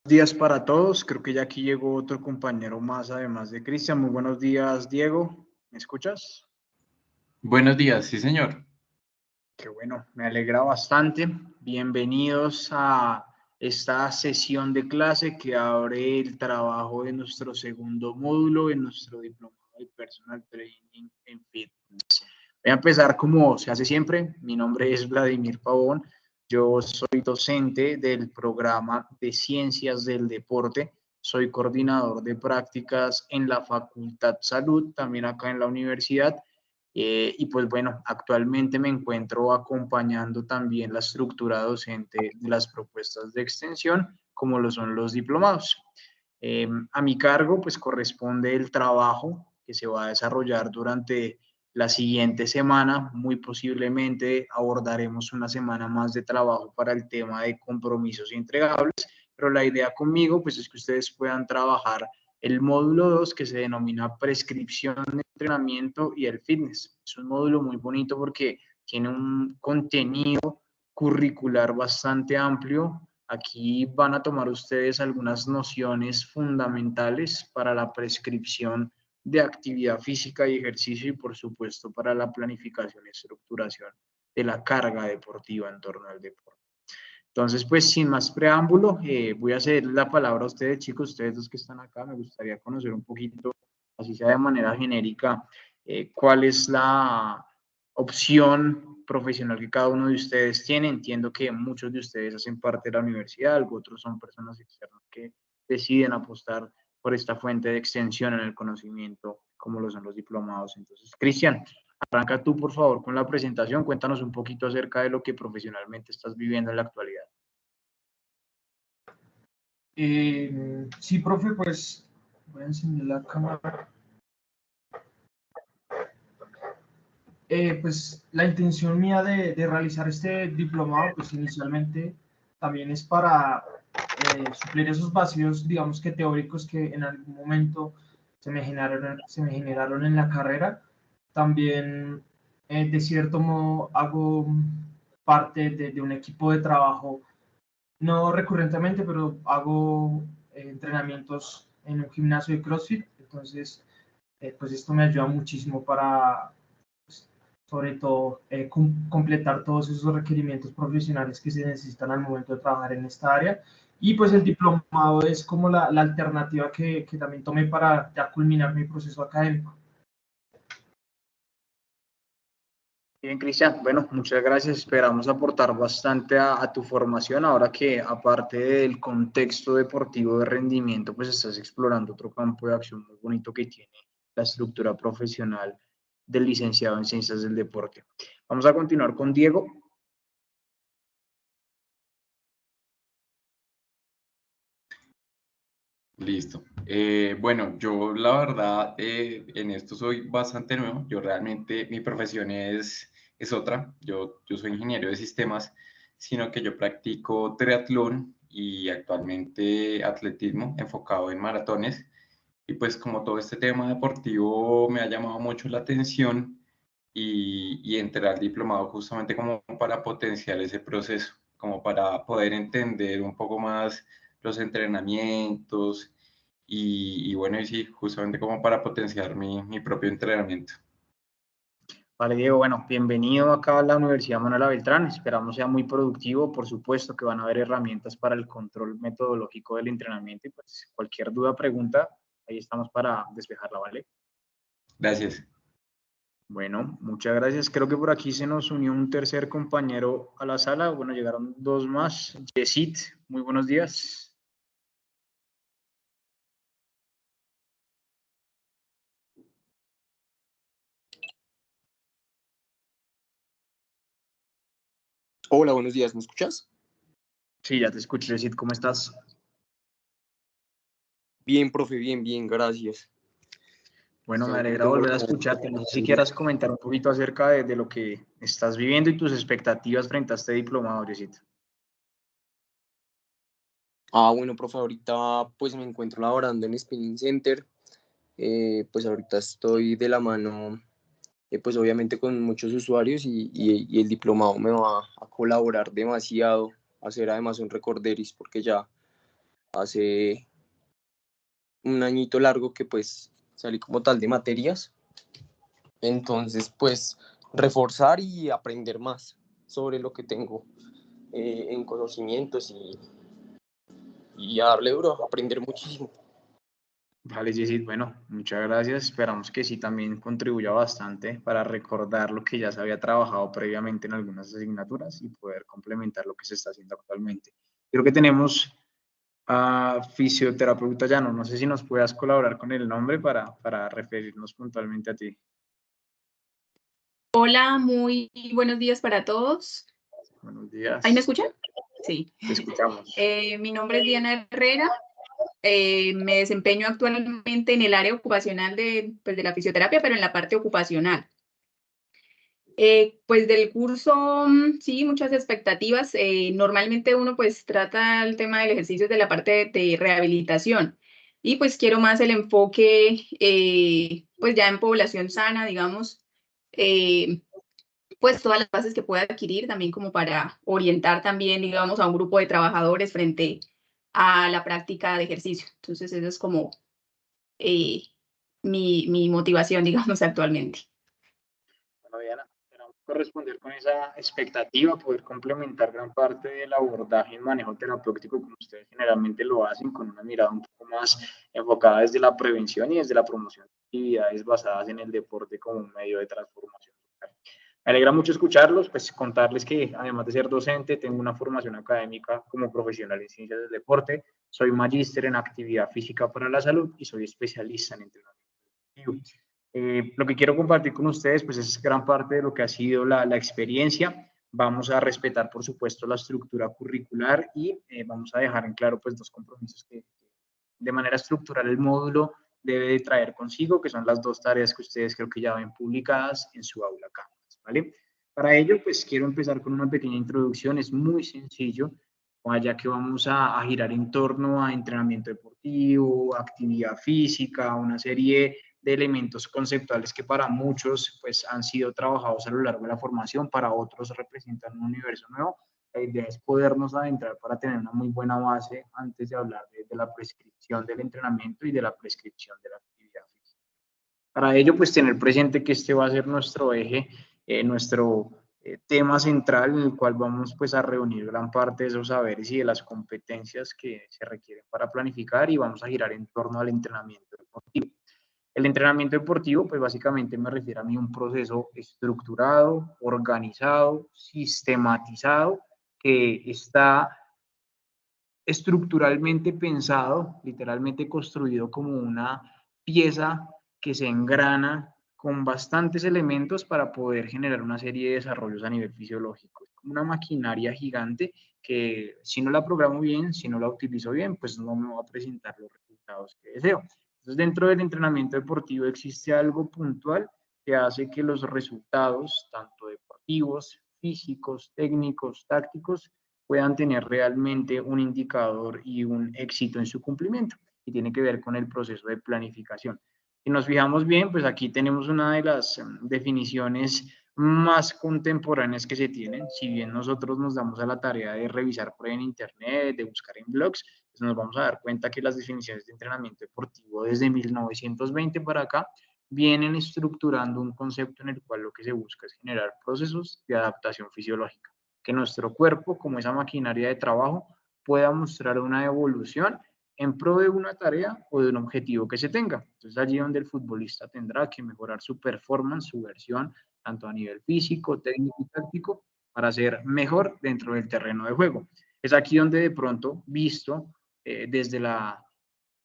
Días para todos. Creo que ya aquí llegó otro compañero más, además de Cristian. Muy buenos días, Diego. ¿Me escuchas? Buenos días, sí señor. Qué bueno, me alegra bastante. Bienvenidos a esta sesión de clase que abre el trabajo de nuestro segundo módulo en nuestro diplomado de Personal Training en Fitness. Voy a empezar como se hace siempre. Mi nombre es Vladimir Pavón. Yo soy docente del programa de Ciencias del Deporte. Soy coordinador de prácticas en la Facultad Salud, también acá en la universidad. Y pues bueno, actualmente me encuentro acompañando también la estructura docente de las propuestas de extensión, como lo son los diplomados. A mi cargo, pues corresponde el trabajo que se va a desarrollar durante la siguiente semana. Muy posiblemente abordaremos una semana más de trabajo para el tema de compromisos entregables, pero la idea conmigo, pues es que ustedes puedan trabajar el módulo 2 que se denomina prescripción de entrenamiento y el fitness. Es un módulo muy bonito porque tiene un contenido curricular bastante amplio. Aquí van a tomar ustedes algunas nociones fundamentales para la prescripción de actividad física y ejercicio y por supuesto para la planificación y estructuración de la carga deportiva en torno al deporte. Entonces, pues sin más preámbulo, voy a ceder la palabra a ustedes, chicos, ustedes dos que están acá, me gustaría conocer un poquito, así sea de manera genérica, cuál es la opción profesional que cada uno de ustedes tiene. Entiendo que muchos de ustedes hacen parte de la universidad, otros son personas externas que deciden apostar por esta fuente de extensión en el conocimiento, como lo son los diplomados. Entonces, Cristian, arranca tú, por favor, con la presentación. Cuéntanos un poquito acerca de lo que profesionalmente estás viviendo en la actualidad. Sí, profe, pues voy a encender la cámara. Pues la intención mía de realizar este diplomado, pues inicialmente también es para suplir esos vacíos, digamos que teóricos que en algún momento se me generaron en la carrera. También, de cierto modo, hago parte de un equipo de trabajo, no recurrentemente, pero hago entrenamientos en un gimnasio de CrossFit. Entonces, pues esto me ayuda muchísimo para, pues, sobre todo, completar todos esos requerimientos profesionales que se necesitan al momento de trabajar en esta área. Y pues el diplomado es como la alternativa que también tomé para ya culminar mi proceso académico. Bien, Cristian, bueno, muchas gracias. Esperamos aportar bastante a tu formación ahora que aparte del contexto deportivo de rendimiento, pues estás explorando otro campo de acción muy bonito que tiene la estructura profesional del licenciado en Ciencias del Deporte. Vamos a continuar con Diego. Listo. Bueno, yo la verdad en esto soy bastante nuevo. Yo realmente mi profesión es otra. Yo soy ingeniero de sistemas, sino que yo practico triatlón y actualmente atletismo enfocado en maratones. Y pues como todo este tema deportivo me ha llamado mucho la atención y entré al diplomado justamente como para potenciar ese proceso, como para poder entender un poco más los entrenamientos y bueno, y sí, justamente como para potenciar mi propio entrenamiento. Vale, Diego, bueno, bienvenido acá a la Universidad Manuela Beltrán. Esperamos sea muy productivo. Por supuesto que van a haber herramientas para el control metodológico del entrenamiento y pues cualquier duda, pregunta, ahí estamos para despejarla, ¿vale? Gracias. Bueno, muchas gracias. Creo que por aquí se nos unió un tercer compañero a la sala. Bueno, llegaron dos más. Yesit, muy buenos días. Hola, buenos días, ¿me escuchas? Sí, ya te escucho, Yesit, ¿cómo estás? Bien, profe, bien, gracias. Bueno, me Aunque alegra tengo volver a como escucharte. No sé si quieras comentar un poquito acerca de lo que estás viviendo y tus expectativas frente a este diplomado, Yesit. Bueno, profe, ahorita pues me encuentro laborando en Spinning Center. Pues ahorita estoy de la mano, pues obviamente con muchos usuarios y el diplomado me va a colaborar demasiado a hacer además un recorderis porque ya hace un añito largo que pues salí como tal de materias. Entonces pues reforzar y aprender más sobre lo que tengo en conocimientos y a darle duro, aprender muchísimo. Vale, Jessy, bueno, muchas gracias. Esperamos que sí también contribuya bastante para recordar lo que ya se había trabajado previamente en algunas asignaturas y poder complementar lo que se está haciendo actualmente. Creo que tenemos a fisioterapeuta Llano. No sé si nos puedas colaborar con el nombre para referirnos puntualmente a ti. Hola, muy buenos días para todos. Buenos días. ¿Ahí me escuchan? Sí. Te escuchamos. Mi nombre es Diana Herrera. Me desempeño actualmente en el área ocupacional de la fisioterapia, pero en la parte ocupacional. Pues del curso, sí, muchas expectativas. Normalmente uno pues trata el tema del ejercicio de la parte de rehabilitación y pues quiero más el enfoque pues ya en población sana, digamos, pues todas las bases que pueda adquirir también como para orientar también, digamos, a un grupo de trabajadores frente a la práctica de ejercicio. Entonces, esa es como mi motivación, digamos, actualmente. Bueno, Diana, esperamos corresponder con esa expectativa, poder complementar gran parte del abordaje y manejo terapéutico como ustedes generalmente lo hacen, con una mirada un poco más enfocada desde la prevención y desde la promoción de actividades basadas en el deporte como un medio de transformación. Me alegra mucho escucharlos, pues contarles que además de ser docente, tengo una formación académica como profesional en ciencias del deporte, soy magíster en actividad física para la salud y soy especialista en entrenamiento deportivo. Lo que quiero compartir con ustedes, pues es gran parte de lo que ha sido la experiencia. Vamos a respetar, por supuesto, la estructura curricular y vamos a dejar en claro, pues, dos compromisos que de manera estructural el módulo debe de traer consigo, que son las dos tareas que ustedes creo que ya ven publicadas en su aula Canvas, ¿vale? Para ello, pues quiero empezar con una pequeña introducción, es muy sencillo, ya que vamos a girar en torno a entrenamiento deportivo, actividad física, una serie de elementos conceptuales que para muchos pues han sido trabajados a lo largo de la formación, para otros representan un universo nuevo. La idea es podernos adentrar para tener una muy buena base antes de hablar de la prescripción del entrenamiento y de la prescripción de la actividad física. Para ello, pues tener presente que este va a ser nuestro eje, nuestro tema central en el cual vamos pues a reunir gran parte de esos saberes y de las competencias que se requieren para planificar y vamos a girar en torno al entrenamiento deportivo. El entrenamiento deportivo, pues básicamente me refiero a mí un proceso estructurado, organizado, sistematizado, que está estructuralmente pensado, literalmente construido como una pieza que se engrana con bastantes elementos para poder generar una serie de desarrollos a nivel fisiológico. Es como una maquinaria gigante que si no la programo bien, si no la utilizo bien, pues no me va a presentar los resultados que deseo. Entonces, dentro del entrenamiento deportivo existe algo puntual que hace que los resultados, tanto deportivos, físicos, técnicos, tácticos, puedan tener realmente un indicador y un éxito en su cumplimiento, y tiene que ver con el proceso de planificación. Si nos fijamos bien, pues aquí tenemos una de las definiciones más contemporáneas que se tienen. Si bien nosotros nos damos a la tarea de revisar por ahí en internet, de buscar en blogs, pues nos vamos a dar cuenta que las definiciones de entrenamiento deportivo desde 1920 para acá vienen estructurando un concepto en el cual lo que se busca es generar procesos de adaptación fisiológica, que nuestro cuerpo, como esa maquinaria de trabajo, pueda mostrar una evolución en pro de una tarea o de un objetivo que se tenga. Entonces, allí donde el futbolista tendrá que mejorar su performance, su versión, tanto a nivel físico, técnico y táctico, para ser mejor dentro del terreno de juego. Es aquí donde de pronto, visto desde la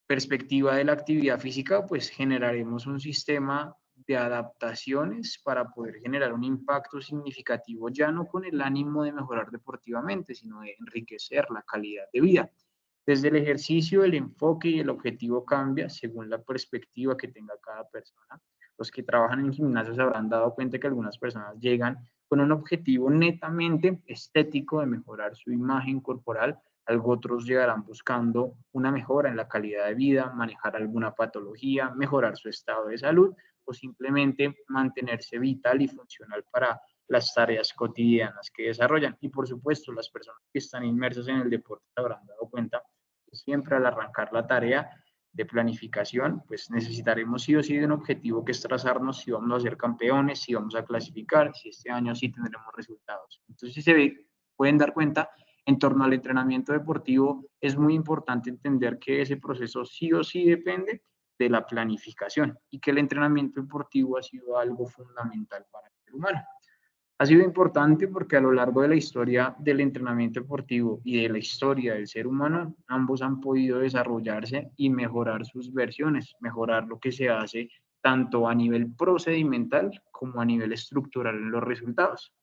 perspectiva de la actividad física, pues generaremos un sistema de adaptaciones para poder generar un impacto significativo, ya no con el ánimo de mejorar deportivamente, sino de enriquecer la calidad de vida. Desde el ejercicio, el enfoque y el objetivo cambia según la perspectiva que tenga cada persona. Los que trabajan en gimnasios se habrán dado cuenta que algunas personas llegan con un objetivo netamente estético de mejorar su imagen corporal. Otros llegarán buscando una mejora en la calidad de vida, manejar alguna patología, mejorar su estado de salud o simplemente mantenerse vital y funcional para las tareas cotidianas que desarrollan. Y por supuesto, las personas que están inmersas en el deporte se habrán dado cuenta que siempre al arrancar la tarea de planificación, pues necesitaremos sí o sí de un objetivo que es trazarnos si vamos a ser campeones, si vamos a clasificar, si este año sí tendremos resultados. Entonces, si pueden dar cuenta, en torno al entrenamiento deportivo es muy importante entender que ese proceso sí o sí depende de la planificación y que el entrenamiento deportivo ha sido algo fundamental para el ser humano. Ha sido importante porque a lo largo de la historia del entrenamiento deportivo y de la historia del ser humano, ambos han podido desarrollarse y mejorar sus versiones, mejorar lo que se hace tanto a nivel procedimental como a nivel estructural en los resultados.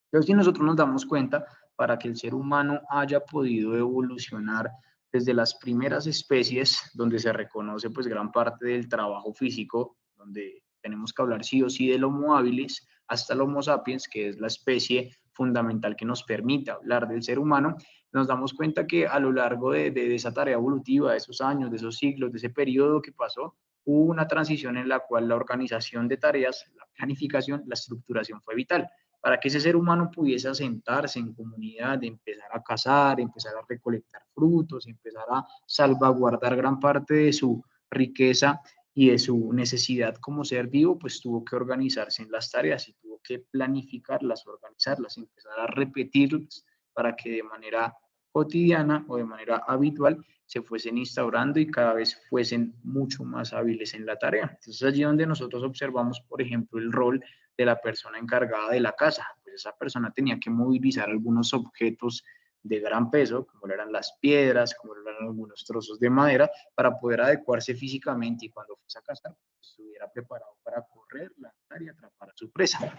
Entonces, si nosotros nos damos cuenta, para que el ser humano haya podido evolucionar desde las primeras especies, donde se reconoce pues gran parte del trabajo físico, donde tenemos que hablar sí o sí del Homo habilis, hasta el Homo sapiens, que es la especie fundamental que nos permite hablar del ser humano, nos damos cuenta que a lo largo de esa tarea evolutiva, de esos años, de esos siglos, de ese periodo que pasó, hubo una transición en la cual la organización de tareas, la planificación, la estructuración fue vital para que ese ser humano pudiese asentarse en comunidad, empezar a cazar, empezar a recolectar frutos, empezar a salvaguardar gran parte de su riqueza y de su necesidad como ser vivo, pues tuvo que organizarse en las tareas y tuvo que planificarlas, organizarlas, empezar a repetirlas para que de manera cotidiana o de manera habitual se fuesen instaurando y cada vez fuesen mucho más hábiles en la tarea. Entonces allí donde nosotros observamos, por ejemplo, el rol de la persona encargada de la casa, pues esa persona tenía que movilizar algunos objetos de gran peso, como eran las piedras, como eran algunos trozos de madera, para poder adecuarse físicamente y cuando fuese a cazar, pues, estuviera preparado para correr, lanzar y atrapar a su presa.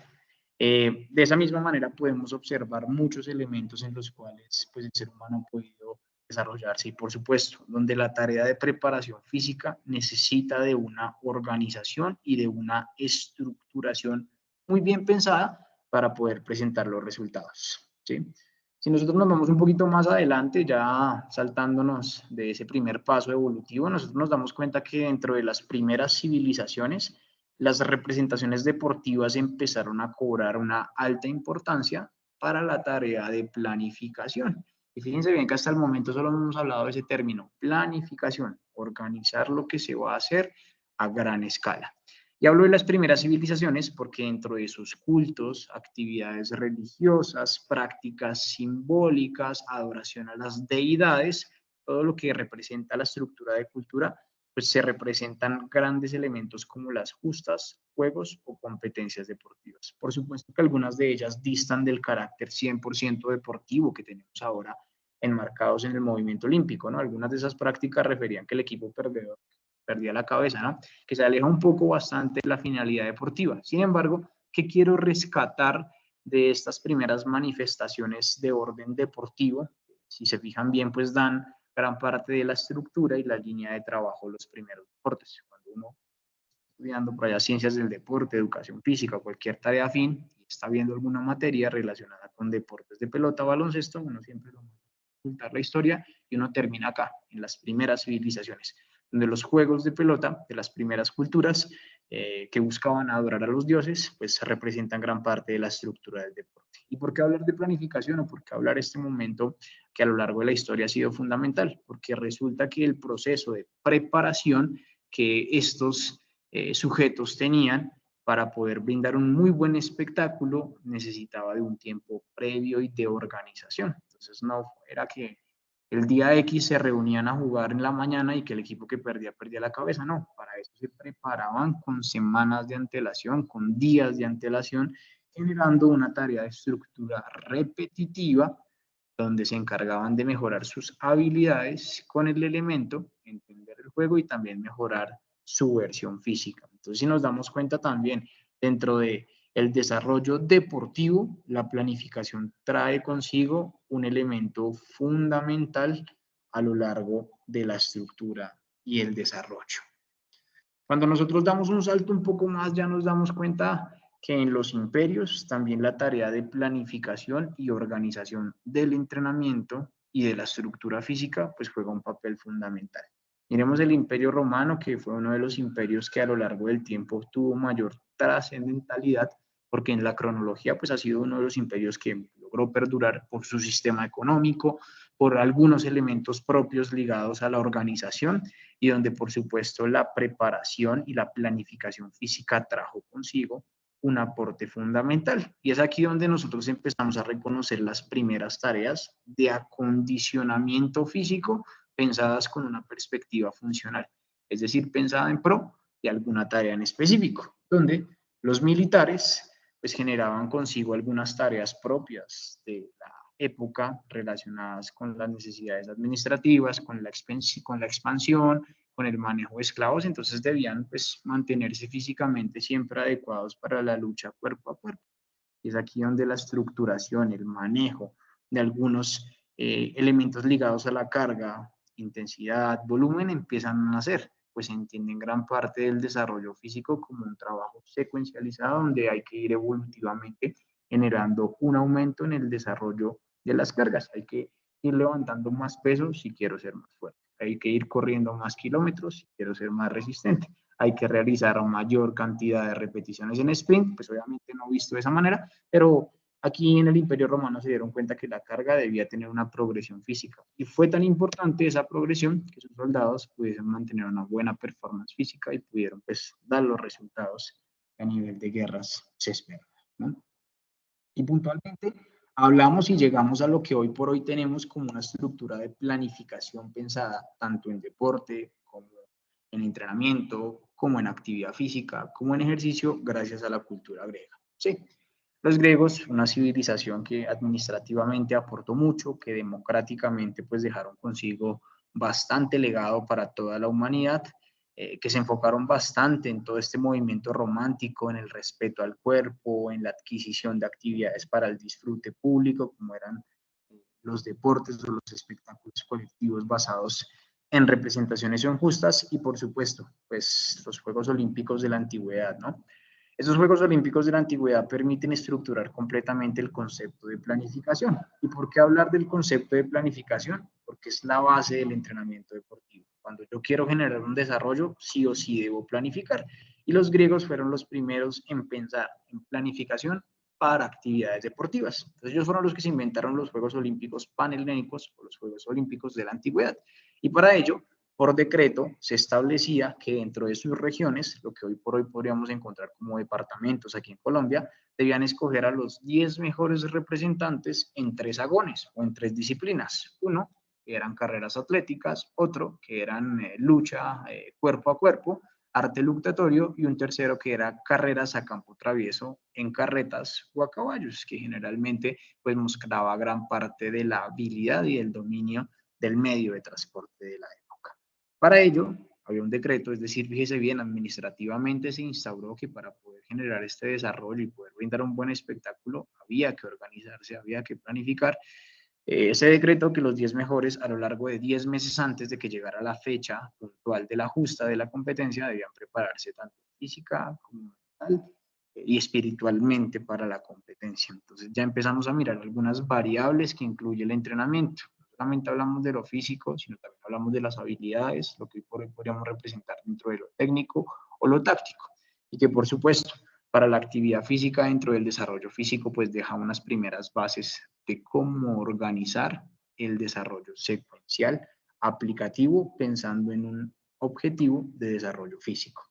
De esa misma manera podemos observar muchos elementos en los cuales pues, el ser humano ha podido desarrollarse y por supuesto, donde la tarea de preparación física necesita de una organización y de una estructuración muy bien pensada para poder presentar los resultados, ¿sí? Si nosotros nos vamos un poquito más adelante, ya saltándonos de ese primer paso evolutivo, nosotros nos damos cuenta que dentro de las primeras civilizaciones, las representaciones deportivas empezaron a cobrar una alta importancia para la tarea de planificación. Y fíjense bien que hasta el momento solo hemos hablado de ese término, planificación, organizar lo que se va a hacer a gran escala. Y hablo de las primeras civilizaciones porque dentro de sus cultos, actividades religiosas, prácticas simbólicas, adoración a las deidades, todo lo que representa la estructura de cultura, pues se representan grandes elementos como las justas, juegos o competencias deportivas. Por supuesto que algunas de ellas distan del carácter 100% deportivo que tenemos ahora enmarcados en el movimiento olímpico, ¿no? Algunas de esas prácticas referían que el equipo perdedor perdía la cabeza, ¿no? Que se aleja un poco bastante de la finalidad deportiva. Sin embargo, ¿qué quiero rescatar de estas primeras manifestaciones de orden deportivo? Si se fijan bien, pues dan gran parte de la estructura y la línea de trabajo de los primeros deportes. Cuando uno está estudiando por allá ciencias del deporte, educación física, cualquier tarea afín, y está viendo alguna materia relacionada con deportes de pelota o baloncesto, uno siempre lo va a contar la historia y uno termina acá, en las primeras civilizaciones, donde los juegos de pelota de las primeras culturas que buscaban adorar a los dioses, pues representan gran parte de la estructura del deporte. ¿Y por qué hablar de planificación o por qué hablar este momento que a lo largo de la historia ha sido fundamental? Porque resulta que el proceso de preparación que estos sujetos tenían para poder brindar un muy buen espectáculo necesitaba de un tiempo previo y de organización. Entonces no era que el día X se reunían a jugar en la mañana y que el equipo que perdía la cabeza. No, para eso se preparaban con semanas de antelación, con días de antelación, generando una tarea de estructura repetitiva donde se encargaban de mejorar sus habilidades con el elemento, entender el juego y también mejorar su versión física. Entonces, si nos damos cuenta también dentro de el desarrollo deportivo, la planificación trae consigo un elemento fundamental a lo largo de la estructura y el desarrollo. Cuando nosotros damos un salto un poco más, ya nos damos cuenta que en los imperios también la tarea de planificación y organización del entrenamiento y de la estructura física pues juega un papel fundamental. Miremos el Imperio Romano, que fue uno de los imperios que a lo largo del tiempo tuvo mayor trascendentalidad, porque en la cronología pues ha sido uno de los imperios que logró perdurar por su sistema económico, por algunos elementos propios ligados a la organización y donde por supuesto la preparación y la planificación física trajo consigo un aporte fundamental. Y es aquí donde nosotros empezamos a reconocer las primeras tareas de acondicionamiento físico pensadas con una perspectiva funcional, es decir, pensada en pro de alguna tarea en específico, donde los militares pues generaban consigo algunas tareas propias de la época relacionadas con las necesidades administrativas, con la expansión, con el manejo de esclavos, entonces debían pues mantenerse físicamente siempre adecuados para la lucha cuerpo a cuerpo. Y es aquí donde la estructuración, el manejo de algunos elementos ligados a la carga, intensidad, volumen empiezan a nacer, pues se entiende en gran parte del desarrollo físico como un trabajo secuencializado donde hay que ir evolutivamente generando un aumento en el desarrollo de las cargas. Hay que ir levantando más peso si quiero ser más fuerte. Hay que ir corriendo más kilómetros si quiero ser más resistente. Hay que realizar mayor cantidad de repeticiones en sprint, pues obviamente no visto de esa manera, pero aquí en el Imperio Romano se dieron cuenta que la carga debía tener una progresión física. Y fue tan importante esa progresión que sus soldados pudiesen mantener una buena performance física y pudieron pues dar los resultados que a nivel de guerras se esperan, ¿no? Y puntualmente hablamos y llegamos a lo que hoy por hoy tenemos como una estructura de planificación pensada tanto en deporte como en entrenamiento, como en actividad física, como en ejercicio, gracias a la cultura griega. Sí, los griegos, una civilización que administrativamente aportó mucho, que democráticamente pues dejaron consigo bastante legado para toda la humanidad, que se enfocaron bastante en todo este movimiento romántico, en el respeto al cuerpo, en la adquisición de actividades para el disfrute público, como eran los deportes o los espectáculos colectivos basados en representaciones son justas y por supuesto, pues los Juegos Olímpicos de la Antigüedad, ¿no? Esos Juegos Olímpicos de la Antigüedad permiten estructurar completamente el concepto de planificación. ¿Y por qué hablar del concepto de planificación? Porque es la base del entrenamiento deportivo. Cuando yo quiero generar un desarrollo, sí o sí debo planificar. Y los griegos fueron los primeros en pensar en planificación para actividades deportivas. Entonces ellos fueron los que se inventaron los Juegos Olímpicos panhelénicos o los Juegos Olímpicos de la Antigüedad. Y para ello, por decreto, se establecía que dentro de sus regiones, lo que hoy por hoy podríamos encontrar como departamentos aquí en Colombia, debían escoger a los 10 mejores representantes en 3 agones o en 3 disciplinas. Uno, que eran carreras atléticas, otro, que eran lucha cuerpo a cuerpo, arte luctatorio, y un tercero que era carreras a campo travieso en carretas o a caballos, que generalmente pues mostraba gran parte de la habilidad y el dominio del medio de transporte de la época. Para ello, había un decreto, es decir, fíjese bien, administrativamente se instauró que para poder generar este desarrollo y poder brindar un buen espectáculo, había que organizarse, había que planificar. Ese decreto que los 10 mejores a lo largo de 10 meses antes de que llegara la fecha puntual de la justa de la competencia debían prepararse tanto física como mental y espiritualmente para la competencia. Entonces ya empezamos a mirar algunas variables que incluye el entrenamiento. No solamente hablamos de lo físico, sino también hablamos de las habilidades, lo que por hoy podríamos representar dentro de lo técnico o lo táctico. Y que por supuesto, para la actividad física dentro del desarrollo físico, pues deja unas primeras bases de cómo organizar el desarrollo secuencial aplicativo pensando en un objetivo de desarrollo físico.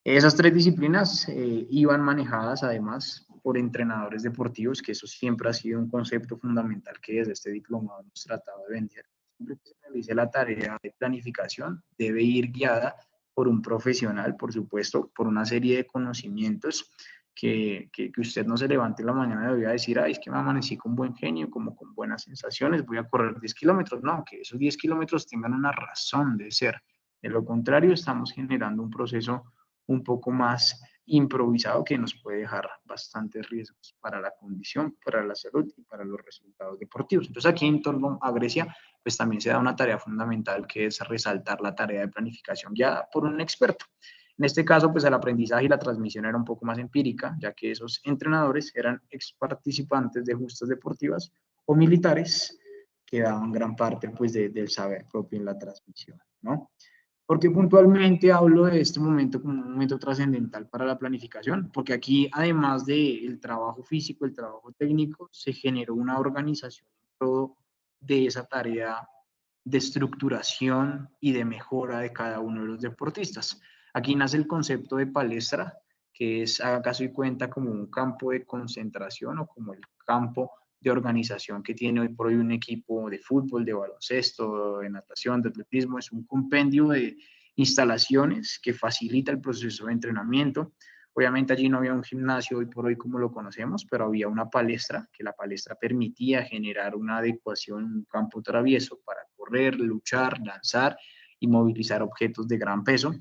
Esas 3 disciplinas iban manejadas además por entrenadores deportivos, que eso siempre ha sido un concepto fundamental que desde este diplomado hemos tratado de vender. Siempre que se realice la tarea de planificación, debe ir guiada por un profesional, por supuesto, por una serie de conocimientos que usted no se levante en la mañana y va a decir, ay, es que me amanecí con buen genio, como con buenas sensaciones, voy a correr 10 kilómetros. No, que esos 10 kilómetros tengan una razón de ser. De lo contrario, estamos generando un proceso un poco más improvisado que nos puede dejar bastantes riesgos para la condición, para la salud y para los resultados deportivos. Entonces aquí en torno a Grecia, pues también se da una tarea fundamental que es resaltar la tarea de planificación ya por un experto. En este caso, pues el aprendizaje y la transmisión era un poco más empírica, ya que esos entrenadores eran ex participantes de justas deportivas o militares que daban gran parte pues del saber propio en la transmisión, ¿no? Porque puntualmente hablo de este momento como un momento trascendental para la planificación, porque aquí, además del trabajo físico, el trabajo técnico, se generó una organización en todo de esa tarea de estructuración y de mejora de cada uno de los deportistas. Aquí nace el concepto de palestra, que es, haga caso y cuenta, como un campo de concentración o como el campo de organización que tiene hoy por hoy un equipo de fútbol, de baloncesto, de natación, de atletismo. Es un compendio de instalaciones que facilita el proceso de entrenamiento. Obviamente allí no había un gimnasio hoy por hoy como lo conocemos, pero había una palestra, que la palestra permitía generar una adecuación, un campo travieso para correr, luchar, lanzar y movilizar objetos de gran peso.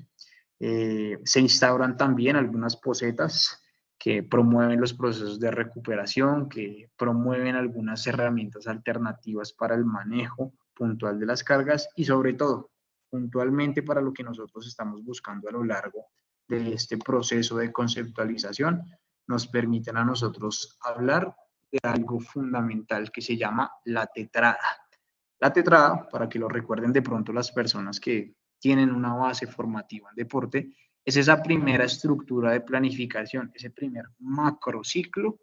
Se instauran también algunas posetas que promueven los procesos de recuperación, que promueven algunas herramientas alternativas para el manejo puntual de las cargas y sobre todo, puntualmente para lo que nosotros estamos buscando a lo largo de este proceso de conceptualización, nos permiten a nosotros hablar de algo fundamental que se llama la tetrada. La tetrada, para que lo recuerden de pronto las personas que tienen una base formativa en deporte, es esa primera estructura de planificación, ese primer macrociclo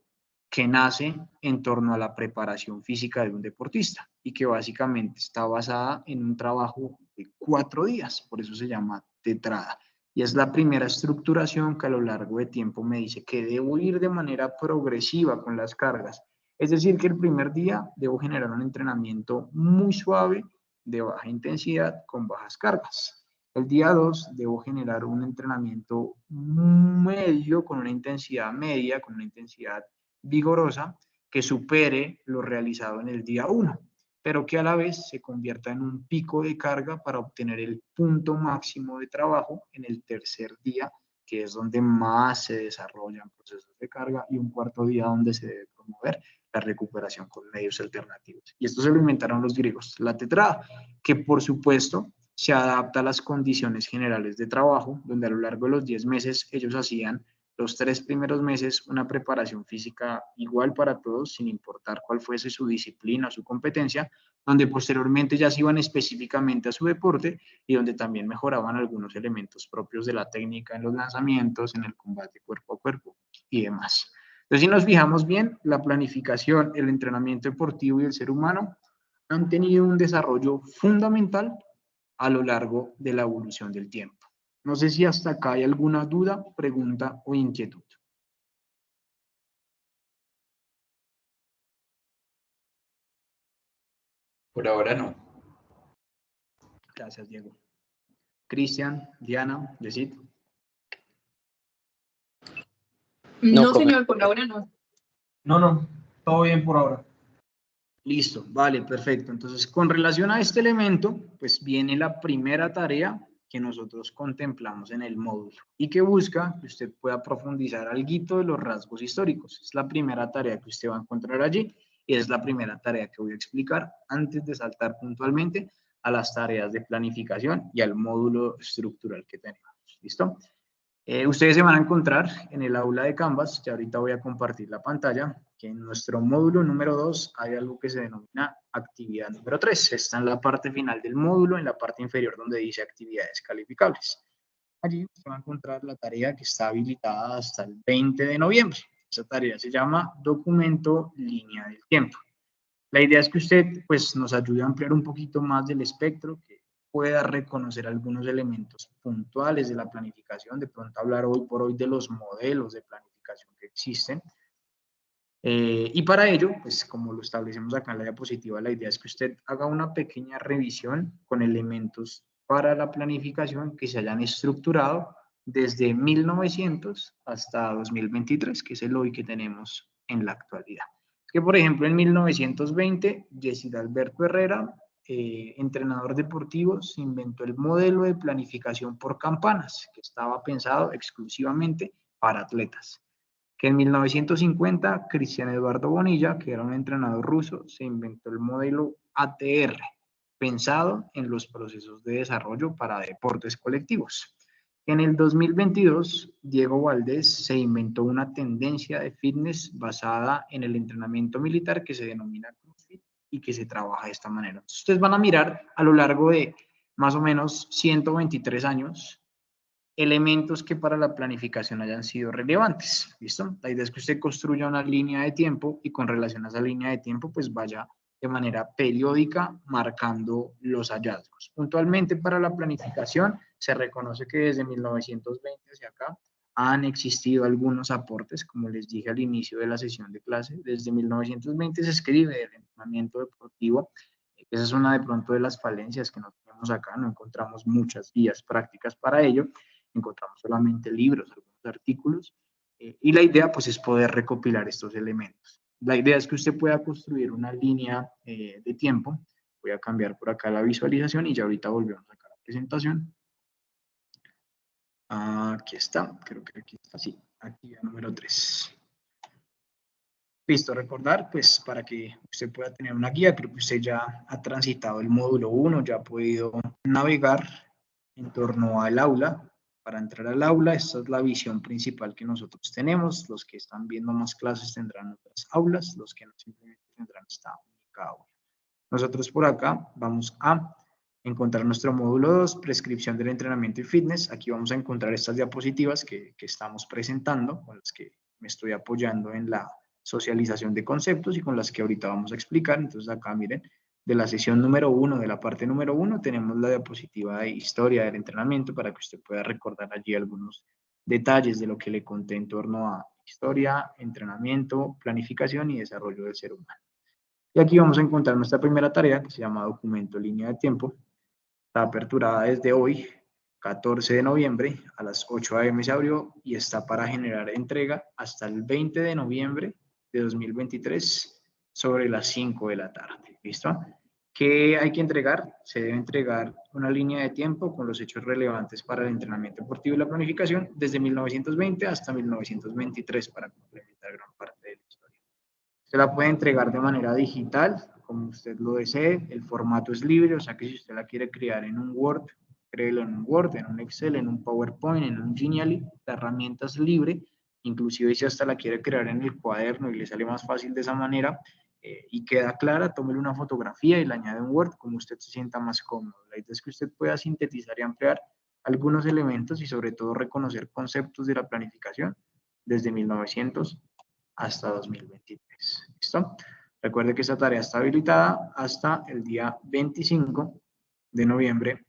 que nace en torno a la preparación física de un deportista y que básicamente está basada en un trabajo de 4 días, por eso se llama tetrada. Y es la primera estructuración que a lo largo de tiempo me dice que debo ir de manera progresiva con las cargas. Es decir, que el primer día debo generar un entrenamiento muy suave, de baja intensidad, con bajas cargas. El día 2 debo generar un entrenamiento medio, con una intensidad media, con una intensidad vigorosa, que supere lo realizado en el día 1, pero que a la vez se convierta en un pico de carga para obtener el punto máximo de trabajo en el tercer día, que es donde más se desarrollan procesos de carga, y un cuarto día donde se debe promover la recuperación con medios alternativos. Y esto se lo inventaron los griegos, la tetrada, que por supuesto se adapta a las condiciones generales de trabajo, donde a lo largo de los 10 meses ellos hacían los 3 primeros meses una preparación física igual para todos, sin importar cuál fuese su disciplina o su competencia, donde posteriormente ya se iban específicamente a su deporte y donde también mejoraban algunos elementos propios de la técnica en los lanzamientos, en el combate cuerpo a cuerpo y demás. Entonces, si nos fijamos bien, la planificación, el entrenamiento deportivo y el ser humano han tenido un desarrollo fundamental a lo largo de la evolución del tiempo. No sé si hasta acá hay alguna duda, pregunta o inquietud. Por ahora no. Gracias, Diego. Cristian, Diana, Yesid. No, señor, por ahora no. No, todo bien por ahora. Listo, vale, perfecto. Entonces, con relación a este elemento, pues viene la primera tarea que nosotros contemplamos en el módulo y que busca que usted pueda profundizar algo de los rasgos históricos. Es la primera tarea que usted va a encontrar allí y es la primera tarea que voy a explicar antes de saltar puntualmente a las tareas de planificación y al módulo estructural que tenemos. ¿Listo? Ustedes se van a encontrar en el aula de Canvas, que ahorita voy a compartir la pantalla, que en nuestro módulo número 2 hay algo que se denomina actividad número 3. Está en la parte final del módulo, en la parte inferior donde dice actividades calificables. Allí se va a encontrar la tarea que está habilitada hasta el 20 de noviembre. Esa tarea se llama documento línea del tiempo. La idea es que usted pues, nos ayude a ampliar un poquito más del espectro, que pueda reconocer algunos elementos puntuales de la planificación, de pronto hablar hoy por hoy de los modelos de planificación que existen. Y para ello, pues como lo establecemos acá en la diapositiva, la idea es que usted haga una pequeña revisión con elementos para la planificación que se hayan estructurado desde 1900 hasta 2023, que es el hoy que tenemos en la actualidad. Que por ejemplo en 1920, Yesid Alberto Herrera, entrenador deportivo, se inventó el modelo de planificación por campanas, que estaba pensado exclusivamente para atletas. Que en 1950, Cristian Eduardo Bonilla, que era un entrenador ruso, se inventó el modelo ATR, pensado en los procesos de desarrollo para deportes colectivos. En el 2022, Diego Valdés se inventó una tendencia de fitness basada en el entrenamiento militar que se denomina CrossFit y que se trabaja de esta manera. Entonces, ustedes van a mirar a lo largo de más o menos 123 años elementos que para la planificación hayan sido relevantes. ¿Listo? La idea es que usted construya una línea de tiempo y con relación a esa línea de tiempo, pues vaya de manera periódica, marcando los hallazgos. Puntualmente para la planificación, se reconoce que desde 1920 hacia acá han existido algunos aportes, como les dije al inicio de la sesión de clase. Desde 1920 se escribe el entrenamiento deportivo. Esa es una de pronto de las falencias que no tenemos acá, no encontramos muchas guías prácticas para ello, encontramos solamente libros, algunos artículos, y la idea pues es poder recopilar estos elementos. La idea es que usted pueda construir una línea de tiempo. Voy a cambiar por acá la visualización y ya ahorita volvemos acá a la presentación. Aquí está, creo que aquí está, sí, actividad número 3. Listo, recordar, pues para que usted pueda tener una guía, creo que usted ya ha transitado el módulo 1, ya ha podido navegar en torno al aula. Para entrar al aula, esta es la visión principal que nosotros tenemos. Los que están viendo más clases tendrán otras aulas, los que no simplemente tendrán esta única aula. Nosotros por acá vamos a encontrar nuestro módulo 2, prescripción del entrenamiento y fitness. Aquí vamos a encontrar estas diapositivas que estamos presentando, con las que me estoy apoyando en la socialización de conceptos y con las que ahorita vamos a explicar. Entonces acá miren, de la sesión número 1, de la parte número 1, tenemos la diapositiva de historia del entrenamiento para que usted pueda recordar allí algunos detalles de lo que le conté en torno a historia, entrenamiento, planificación y desarrollo del ser humano. Y aquí vamos a encontrar nuestra primera tarea, que se llama documento línea de tiempo. Está aperturada desde hoy, 14 de noviembre, a las 8 a.m. se abrió y está para generar entrega hasta el 20 de noviembre de 2023 sobre las 5 de la tarde. ¿Listo? ¿Qué hay que entregar? Se debe entregar una línea de tiempo con los hechos relevantes para el entrenamiento deportivo y la planificación desde 1920 hasta 1923 para complementar gran parte de la historia. Se la puede entregar de manera digital, como usted lo desee. El formato es libre, o sea que si usted la quiere crear en un Word, créelo en un Word, en un Excel, en un PowerPoint, en un Genially. La herramienta es libre, inclusive si hasta la quiere crear en el cuaderno y le sale más fácil de esa manera y queda clara, tómele una fotografía y la añade en Word como usted se sienta más cómodo. La idea es que usted pueda sintetizar y ampliar algunos elementos y sobre todo reconocer conceptos de la planificación desde 1900 hasta 2023. ¿Listo? Recuerde que esta tarea está habilitada hasta el día 25 de noviembre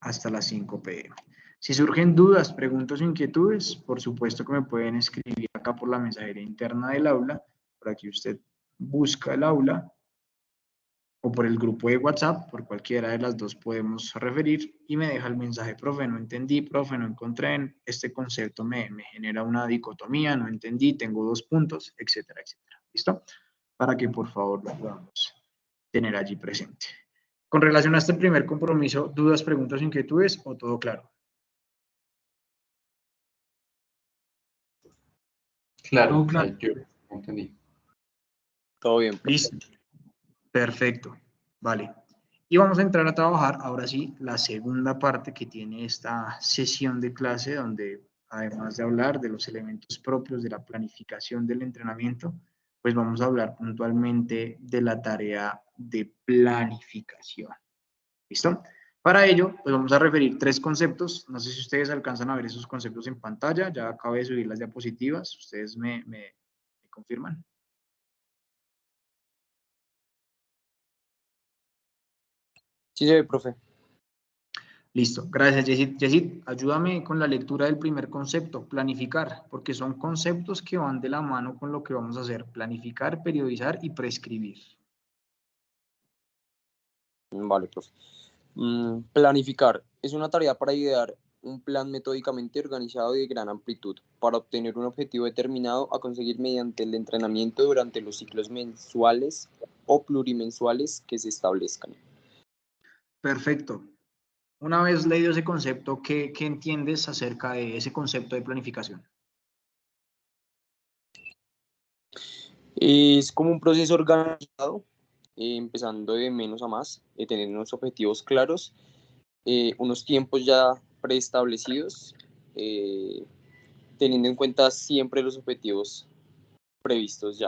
hasta las 5 p.m. Si surgen dudas, preguntas o inquietudes, por supuesto que me pueden escribir acá por la mensajería interna del aula. Por aquí usted busca el aula o por el grupo de WhatsApp, por cualquiera de las dos podemos referir y me deja el mensaje: profe, no entendí, profe, no encontré, este concepto me genera una dicotomía, no entendí, tengo 2 puntos, etcétera, etcétera. ¿Listo? Para que por favor lo podamos tener allí presente. Con relación a este primer compromiso, ¿dudas, preguntas, inquietudes o todo claro? Claro, Claro. yo entendí. Todo bien. Listo. Perfecto. Vale. Y vamos a entrar a trabajar, ahora sí, la segunda parte que tiene esta sesión de clase, donde además de hablar de los elementos propios de la planificación del entrenamiento, pues vamos a hablar puntualmente de la tarea de planificación. ¿Listo? Para ello, pues vamos a referir 3 conceptos. No sé si ustedes alcanzan a ver esos conceptos en pantalla. Ya acabé de subir las diapositivas. ¿Ustedes me confirman? Sí, se ve, profe. Listo, gracias, Yesid. Yesid, ayúdame con la lectura del primer concepto, planificar, porque son conceptos que van de la mano con lo que vamos a hacer: planificar, periodizar y prescribir. Vale, profe. Planificar es una tarea para idear un plan metódicamente organizado y de gran amplitud para obtener un objetivo determinado a conseguir mediante el entrenamiento durante los ciclos mensuales o plurimensuales que se establezcan. Perfecto. Una vez leído ese concepto, ¿qué entiendes acerca de ese concepto de planificación? Es como un proceso organizado, empezando de menos a más, teniendo unos objetivos claros, unos tiempos ya preestablecidos, teniendo en cuenta siempre los objetivos previstos ya.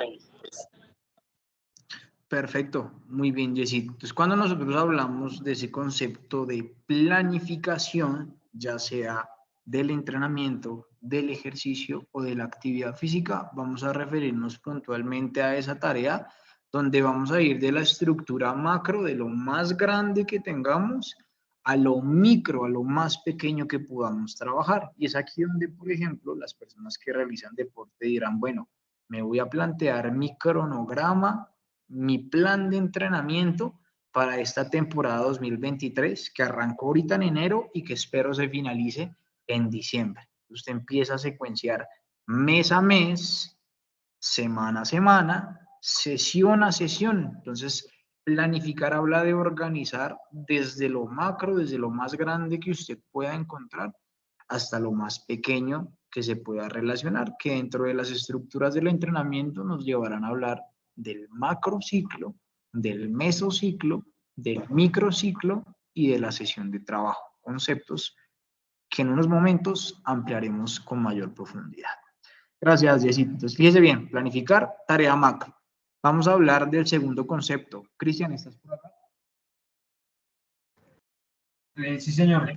Perfecto, muy bien, Yesid. Entonces, cuando nosotros hablamos de ese concepto de planificación, ya sea del entrenamiento, del ejercicio o de la actividad física, vamos a referirnos puntualmente a esa tarea donde vamos a ir de la estructura macro, de lo más grande que tengamos, a lo micro, a lo más pequeño que podamos trabajar. Y es aquí donde, por ejemplo, las personas que realizan deporte dirán, bueno, me voy a plantear mi cronograma, mi plan de entrenamiento para esta temporada 2023, que arrancó ahorita en enero y que espero se finalice en diciembre. Usted empieza a secuenciar mes a mes, semana a semana, sesión a sesión. Entonces, planificar habla de organizar desde lo macro, desde lo más grande que usted pueda encontrar, hasta lo más pequeño que se pueda relacionar, que dentro de las estructuras del entrenamiento nos llevarán a hablar del macrociclo, del mesociclo, del microciclo y de la sesión de trabajo. Conceptos que en unos momentos ampliaremos con mayor profundidad. Gracias, Jessy. Entonces, fíjese bien, planificar, tarea macro. Vamos a hablar del segundo concepto. Cristian, ¿estás por acá? Sí, señor.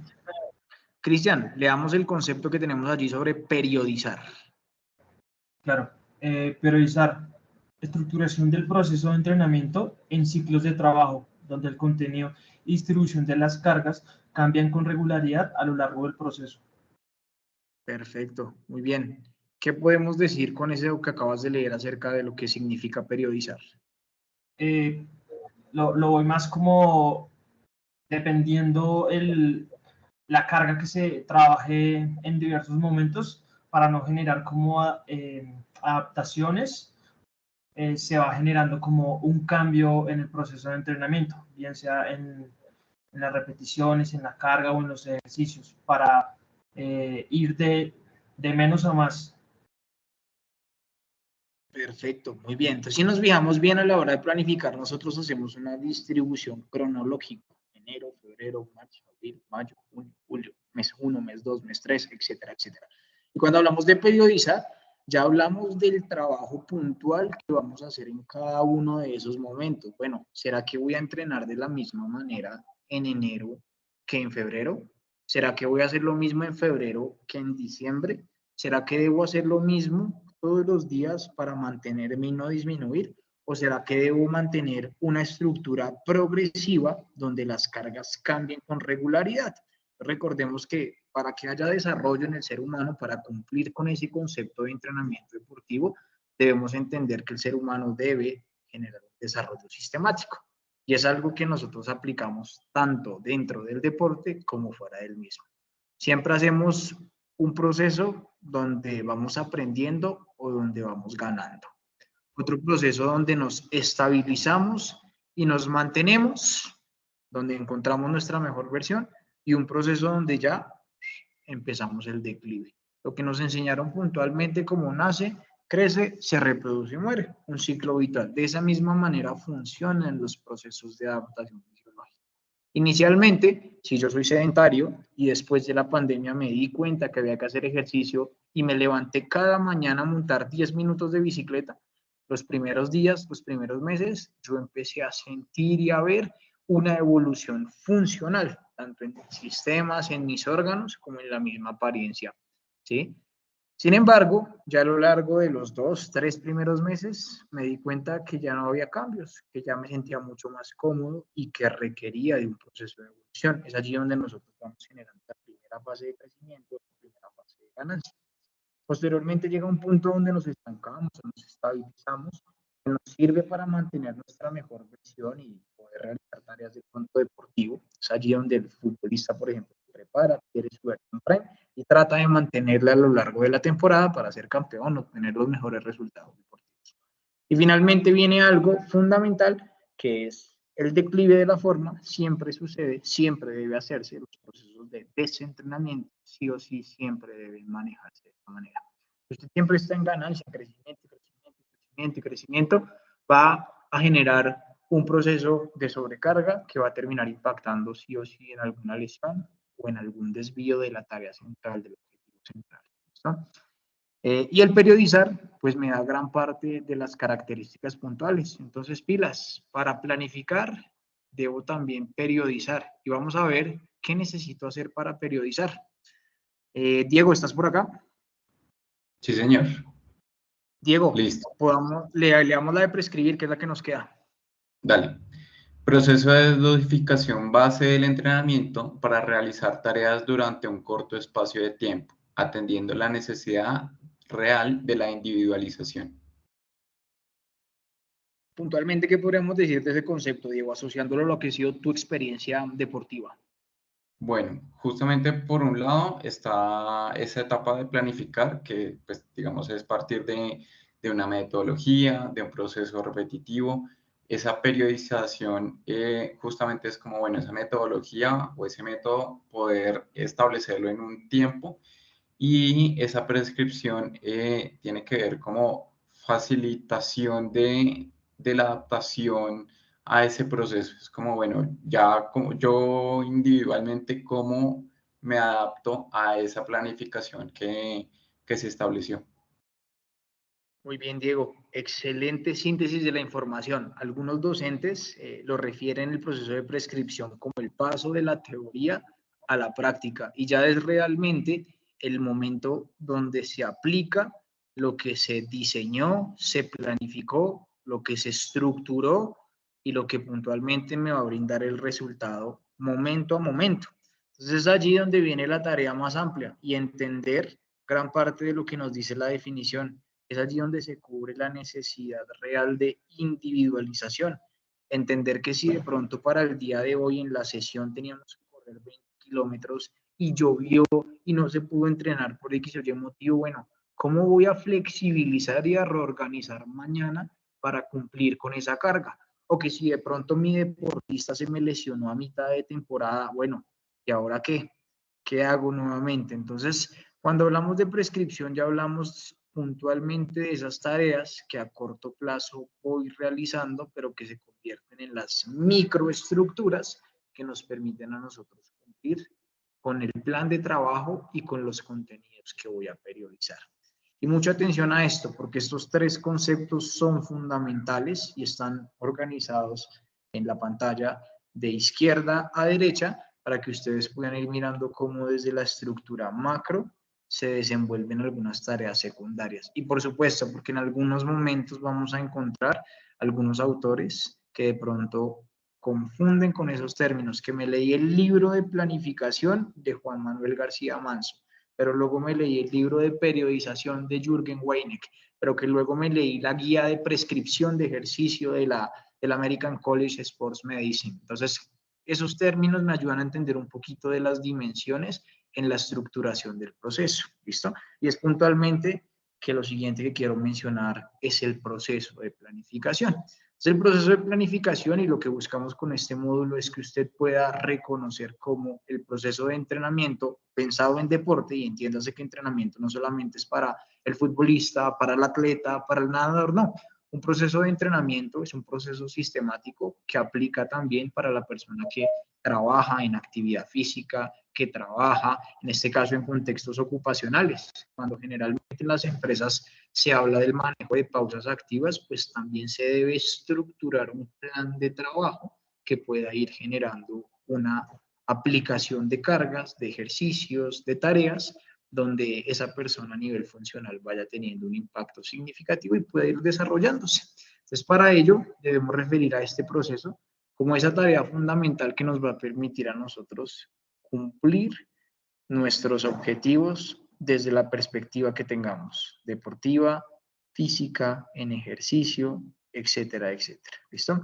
Cristian, leamos el concepto que tenemos allí sobre periodizar. Claro. Periodizar. Estructuración del proceso de entrenamiento en ciclos de trabajo, donde el contenido y distribución de las cargas cambian con regularidad a lo largo del proceso. Perfecto, muy bien. ¿Qué podemos decir con eso que acabas de leer acerca de lo que significa periodizar? Lo voy más como dependiendo la carga que se trabaje en diversos momentos para no generar como adaptaciones, se va generando como un cambio en el proceso de entrenamiento, bien sea en las repeticiones, en la carga o en los ejercicios, para ir de menos a más. Perfecto, muy bien. Entonces, si nos fijamos bien a la hora de planificar, nosotros hacemos una distribución cronológica. Enero, febrero, marzo, abril, mayo, junio, julio, mes 1, mes 2, mes 3, etcétera, etcétera. Y cuando hablamos de periodizar, ya hablamos del trabajo puntual que vamos a hacer en cada uno de esos momentos. Bueno, ¿será que voy a entrenar de la misma manera en enero que en febrero? ¿Será que voy a hacer lo mismo en febrero que en diciembre? ¿Será que debo hacer lo mismo todos los días para mantenerme y no disminuir? ¿O será que debo mantener una estructura progresiva donde las cargas cambien con regularidad? Recordemos que para que haya desarrollo en el ser humano, para cumplir con ese concepto de entrenamiento deportivo, debemos entender que el ser humano debe generar un desarrollo sistemático. Y es algo que nosotros aplicamos tanto dentro del deporte como fuera del mismo. Siempre hacemos un proceso donde vamos aprendiendo o donde vamos ganando. Otro proceso donde nos estabilizamos y nos mantenemos, donde encontramos nuestra mejor versión, y un proceso donde ya empezamos el declive. Lo que nos enseñaron puntualmente como nace, crece, se reproduce y muere. Un ciclo vital. De esa misma manera funcionan los procesos de adaptación fisiológica. Inicialmente, si yo soy sedentario y después de la pandemia me di cuenta que había que hacer ejercicio y me levanté cada mañana a montar 10 minutos de bicicleta, los primeros días, los primeros meses, yo empecé a sentir y a ver una evolución funcional, tanto en mis sistemas, en mis órganos, como en la misma apariencia, ¿sí? Sin embargo, ya a lo largo de los 2, 3 primeros meses, me di cuenta que ya no había cambios, que ya me sentía mucho más cómodo y que requería de un proceso de evolución. Es allí donde nosotros vamos generando la primera fase de crecimiento, la primera fase de ganancia. Posteriormente llega un punto donde nos estancamos, nos estabilizamos, que nos sirve para mantener nuestra mejor versión y poder realizar tareas de pronto deportivo. Es allí donde el futbolista, por ejemplo, se prepara, quiere su versión prime y trata de mantenerla a lo largo de la temporada para ser campeón, obtener los mejores resultados deportivos. Y finalmente viene algo fundamental, que es el declive de la forma. Siempre sucede, siempre debe hacerse. Los procesos de desentrenamiento, sí o sí, siempre deben manejarse de esta manera. Usted siempre está en ganancia, crecimiento, crecimiento, crecimiento y crecimiento, va a generar un proceso de sobrecarga que va a terminar impactando sí o sí en alguna lesión o en algún desvío de la tarea central, del objetivo central. ¿Listo? Y el periodizar, pues me da gran parte de las características puntuales. Entonces, pilas, para planificar, debo también periodizar. Y vamos a ver qué necesito hacer para periodizar. Diego, ¿estás por acá? Sí, señor. Diego, Listo, leamos la de prescribir, que es la que nos queda. dale. Proceso de dosificación base del entrenamiento para realizar tareas durante un corto espacio de tiempo, atendiendo la necesidad real de la individualización. Puntualmente, ¿qué podríamos decir de ese concepto, Diego, asociándolo a lo que ha sido tu experiencia deportiva? Bueno, justamente por un lado está esa etapa de planificar, que pues digamos es partir de una metodología, de un proceso repetitivo. Esa periodización justamente es como, bueno, esa metodología o ese método, poder establecerlo en un tiempo, y esa prescripción tiene que ver como facilitación de la adaptación a ese proceso. Es como, bueno, ya como yo individualmente, cómo me adapto a esa planificación que se estableció. Muy bien, Diego. Excelente síntesis de la información. Algunos docentes lo refieren el proceso de prescripción como el paso de la teoría a la práctica y ya es realmente el momento donde se aplica lo que se diseñó, se planificó, lo que se estructuró y lo que puntualmente me va a brindar el resultado momento a momento. Entonces es allí donde viene la tarea más amplia y entender gran parte de lo que nos dice la definición. Es allí donde se cubre la necesidad real de individualización. Entender que si de pronto para el día de hoy en la sesión teníamos que correr 20 kilómetros y llovió y no se pudo entrenar por X o Y motivo, bueno, ¿cómo voy a flexibilizar y a reorganizar mañana para cumplir con esa carga? O que si de pronto mi deportista se me lesionó a mitad de temporada, bueno, ¿y ahora qué? ¿Qué hago nuevamente? Entonces, cuando hablamos de prescripción, ya hablamos puntualmente de esas tareas que a corto plazo voy realizando, pero que se convierten en las microestructuras que nos permiten a nosotros cumplir con el plan de trabajo y con los contenidos que voy a periodizar. Y mucha atención a esto, porque estos tres conceptos son fundamentales y están organizados en la pantalla de izquierda a derecha para que ustedes puedan ir mirando cómo desde la estructura macro se desenvuelven algunas tareas secundarias. Y por supuesto, porque en algunos momentos vamos a encontrar algunos autores que de pronto confunden con esos términos, que me leí el libro de planificación de Juan Manuel García Manso, pero luego me leí el libro de periodización de Jürgen Weineck, pero que luego me leí la guía de prescripción de ejercicio del American College Sports Medicine. Entonces, esos términos me ayudan a entender un poquito de las dimensiones en la estructuración del proceso, ¿listo? Y es puntualmente que lo siguiente que quiero mencionar es el proceso de planificación. Es el proceso de planificación y lo que buscamos con este módulo es que usted pueda reconocer cómo el proceso de entrenamiento pensado en deporte, y entiéndase que entrenamiento no solamente es para el futbolista, para el atleta, para el nadador, no. Un proceso de entrenamiento es un proceso sistemático que aplica también para la persona que trabaja en actividad física, que trabaja, en este caso, en contextos ocupacionales. Cuando generalmente en las empresas se habla del manejo de pausas activas, pues también se debe estructurar un plan de trabajo que pueda ir generando una aplicación de cargas, de ejercicios, de tareas, donde esa persona a nivel funcional vaya teniendo un impacto significativo y pueda ir desarrollándose. Entonces, para ello, debemos referir a este proceso como esa tarea fundamental que nos va a permitir a nosotros cumplir nuestros objetivos desde la perspectiva que tengamos, deportiva, física, en ejercicio, etcétera, etcétera. ¿Listo?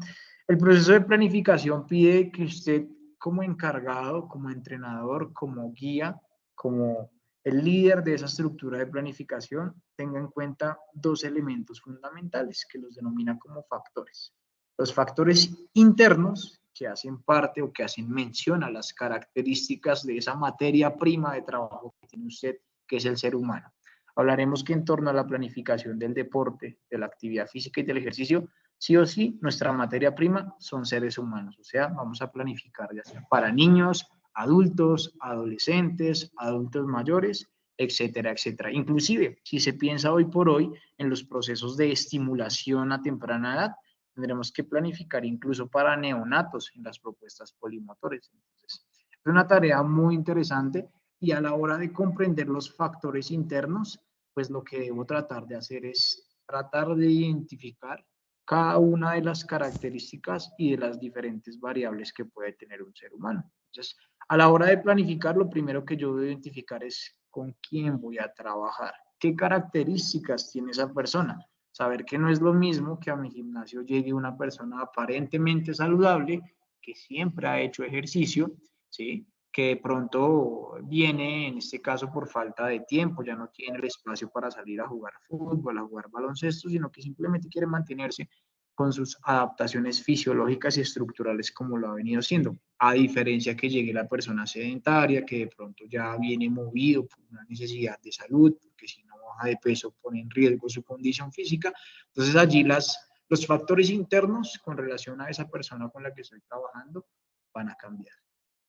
El proceso de planificación pide que usted como encargado, como entrenador, como guía, como el líder de esa estructura de planificación, tenga en cuenta dos elementos fundamentales que los denomina como factores. Los factores internos, que hacen parte o que hacen mención a las características de esa materia prima de trabajo que tiene usted, que es el ser humano. Hablaremos que en torno a la planificación del deporte, de la actividad física y del ejercicio, sí o sí, nuestra materia prima son seres humanos. O sea, vamos a planificar ya sea para niños, adultos, adolescentes, adultos mayores, etcétera, etcétera. Inclusive, si se piensa hoy por hoy en los procesos de estimulación a temprana edad, tendremos que planificar incluso para neonatos en las propuestas polimotores. Entonces, es una tarea muy interesante y a la hora de comprender los factores internos, pues lo que debo tratar de hacer es tratar de identificar cada una de las características y de las diferentes variables que puede tener un ser humano. Entonces, a la hora de planificar, lo primero que yo debo identificar es con quién voy a trabajar, qué características tiene esa persona. Saber que no es lo mismo que a mi gimnasio llegue una persona aparentemente saludable, que siempre ha hecho ejercicio, ¿sí? Que de pronto viene, en este caso, por falta de tiempo, ya no tiene el espacio para salir a jugar fútbol, a jugar baloncesto, sino que simplemente quiere mantenerse con sus adaptaciones fisiológicas y estructurales como lo ha venido haciendo, a diferencia que llegue la persona sedentaria, que de pronto ya viene movido por una necesidad de salud, porque si no baja de peso pone en riesgo su condición física. Entonces allí los factores internos con relación a esa persona con la que estoy trabajando van a cambiar.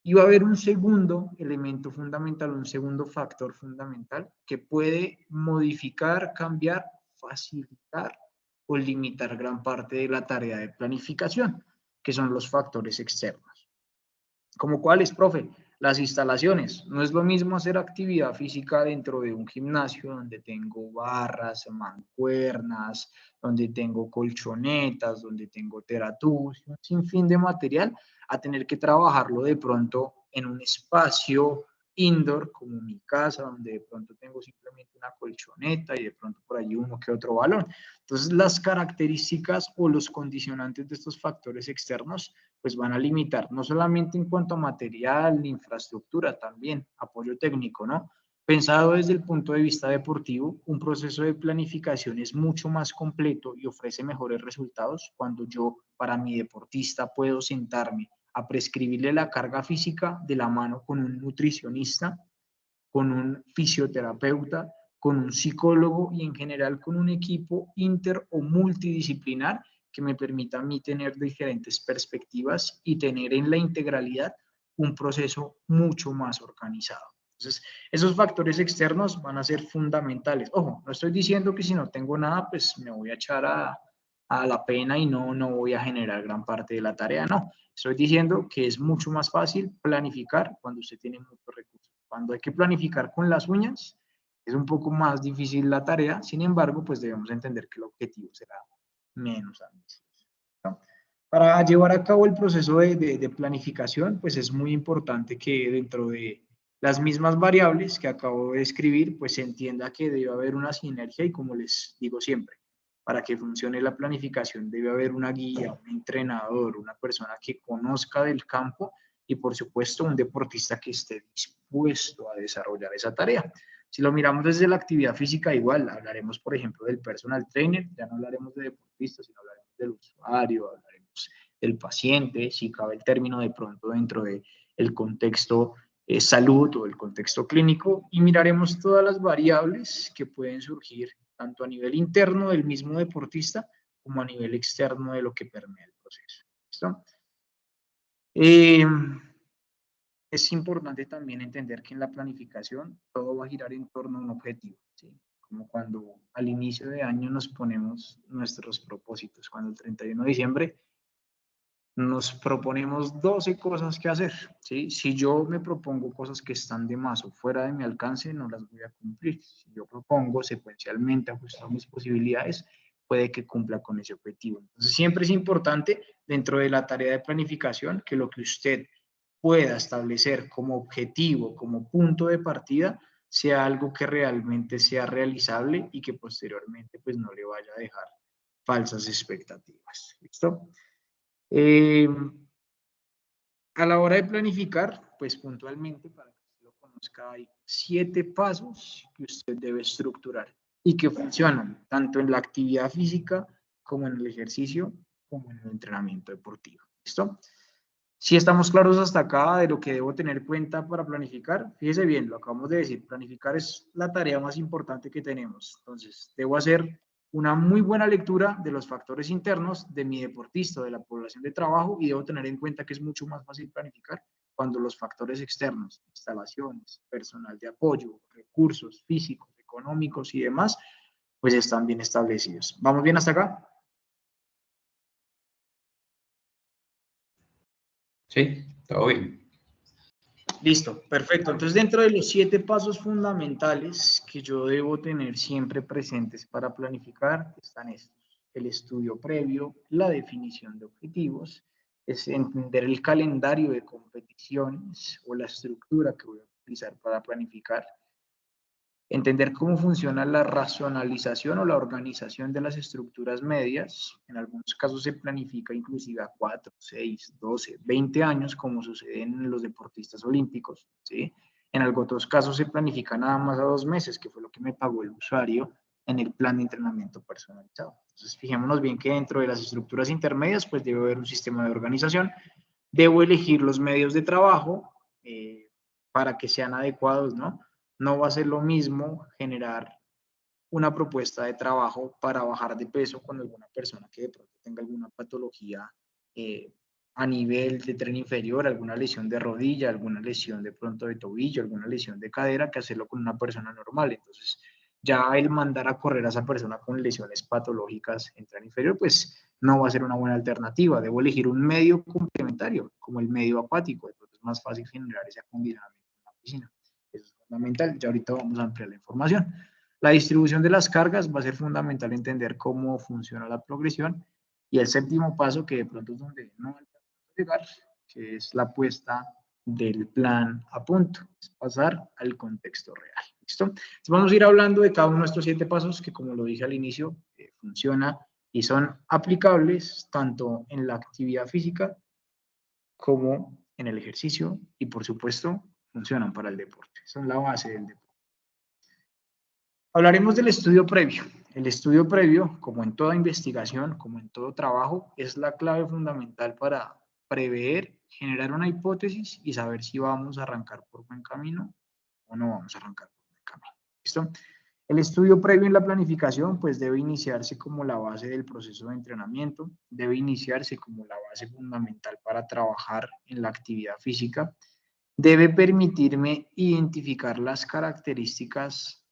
Y va a haber un segundo elemento fundamental, un segundo factor fundamental que puede modificar, cambiar, facilitar o limitar gran parte de la tarea de planificación, que son los factores externos. ¿Como cuáles, profe? Las instalaciones. No es lo mismo hacer actividad física dentro de un gimnasio donde tengo barras, mancuernas, donde tengo colchonetas, donde tengo teratubos, un sinfín de material, a tener que trabajarlo de pronto en un espacio indoor, como mi casa, donde de pronto tengo simplemente una colchoneta y de pronto por allí uno que otro balón. Entonces, las características o los condicionantes de estos factores externos pues van a limitar, no solamente en cuanto a material, ni infraestructura, también apoyo técnico, ¿no? Pensado desde el punto de vista deportivo, un proceso de planificación es mucho más completo y ofrece mejores resultados cuando yo, para mi deportista, puedo sentarme a prescribirle la carga física de la mano con un nutricionista, con un fisioterapeuta, con un psicólogo y en general con un equipo inter o multidisciplinar que me permita a mí tener diferentes perspectivas y tener en la integralidad un proceso mucho más organizado. Entonces, esos factores externos van a ser fundamentales. Ojo, no estoy diciendo que si no tengo nada, pues me voy a echar a la pena y no voy a generar gran parte de la tarea, no. Estoy diciendo que es mucho más fácil planificar cuando usted tiene muchos recursos. Cuando hay que planificar con las uñas, es un poco más difícil la tarea, sin embargo, pues debemos entender que el objetivo será menos ambicioso, ¿no? Para llevar a cabo el proceso de planificación, pues es muy importante que dentro de las mismas variables que acabo de escribir, pues se entienda que debe haber una sinergia y como les digo siempre, para que funcione la planificación debe haber una guía, un entrenador, una persona que conozca del campo y por supuesto un deportista que esté dispuesto a desarrollar esa tarea. Si lo miramos desde la actividad física, igual hablaremos, por ejemplo, del personal trainer, ya no hablaremos de deportistas, sino hablaremos del usuario, hablaremos del paciente, si cabe el término de pronto dentro del contexto salud o el contexto clínico, y miraremos todas las variables que pueden surgir tanto a nivel interno del mismo deportista como a nivel externo de lo que permea el proceso. ¿Listo? Es importante también entender que en la planificación todo va a girar en torno a un objetivo, ¿sí? Como cuando al inicio de año nos ponemos nuestros propósitos, cuando el 31 de diciembre nos proponemos 12 cosas que hacer, ¿sí? Si yo me propongo cosas que están de más o fuera de mi alcance, no las voy a cumplir. Si yo propongo secuencialmente ajustar mis posibilidades, puede que cumpla con ese objetivo. Entonces, siempre es importante dentro de la tarea de planificación que lo que usted pueda establecer como objetivo, como punto de partida, sea algo que realmente sea realizable y que posteriormente pues no le vaya a dejar falsas expectativas. ¿Listo? A la hora de planificar, pues puntualmente, para que usted lo conozca, hay 7 pasos que usted debe estructurar y que funcionan tanto en la actividad física como en el ejercicio, como en el entrenamiento deportivo. ¿Listo? Si estamos claros hasta acá de lo que debo tener en cuenta para planificar, fíjese bien, lo acabamos de decir, planificar es la tarea más importante que tenemos. Entonces, debo hacer una muy buena lectura de los factores internos de mi deportista, de la población de trabajo, y debo tener en cuenta que es mucho más fácil planificar cuando los factores externos, instalaciones, personal de apoyo, recursos físicos, económicos y demás, pues están bien establecidos. ¿Vamos bien hasta acá? Sí, todo bien. Listo, perfecto. Entonces, dentro de los 7 pasos fundamentales que yo debo tener siempre presentes para planificar, están estos. El estudio previo, la definición de objetivos, es entender el calendario de competiciones o la estructura que voy a utilizar para planificar, entender cómo funciona la racionalización o la organización de las estructuras medias. En algunos casos se planifica inclusive a 4, 6, 12, 20 años, como sucede en los deportistas olímpicos, ¿sí? En otros casos se planifica nada más a 2 meses, que fue lo que me pagó el usuario en el plan de entrenamiento personalizado. Entonces, fijémonos bien que dentro de las estructuras intermedias, pues debe haber un sistema de organización. Debo elegir los medios de trabajo para que sean adecuados, ¿no? No va a ser lo mismo generar una propuesta de trabajo para bajar de peso con alguna persona que de pronto tenga alguna patología a nivel de tren inferior, alguna lesión de rodilla, alguna lesión de pronto de tobillo, alguna lesión de cadera, que hacerlo con una persona normal. Entonces, ya el mandar a correr a esa persona con lesiones patológicas en tren inferior, pues no va a ser una buena alternativa. Debo elegir un medio complementario, como el medio acuático. Entonces, es más fácil generar ese acondicionamiento en la piscina. Eso es fundamental. Ya ahorita vamos a ampliar la información. La distribución de las cargas va a ser fundamental entender cómo funciona la progresión. Y el séptimo paso, que de pronto es donde no alcanzamos a llegar, que es la puesta del plan a punto, es pasar al contexto real. ¿Listo? Entonces vamos a ir hablando de cada uno de estos 7 pasos que, como lo dije al inicio, funciona y son aplicables tanto en la actividad física como en el ejercicio y, por supuesto, funcionan para el deporte. Son la base del deporte. Hablaremos del estudio previo. El estudio previo, como en toda investigación, como en todo trabajo, es la clave fundamental para prever, generar una hipótesis y saber si vamos a arrancar por buen camino o no vamos a arrancar por buen camino. ¿Listo? El estudio previo en la planificación, pues debe iniciarse como la base del proceso de entrenamiento, debe iniciarse como la base fundamental para trabajar en la actividad física, debe permitirme identificar las características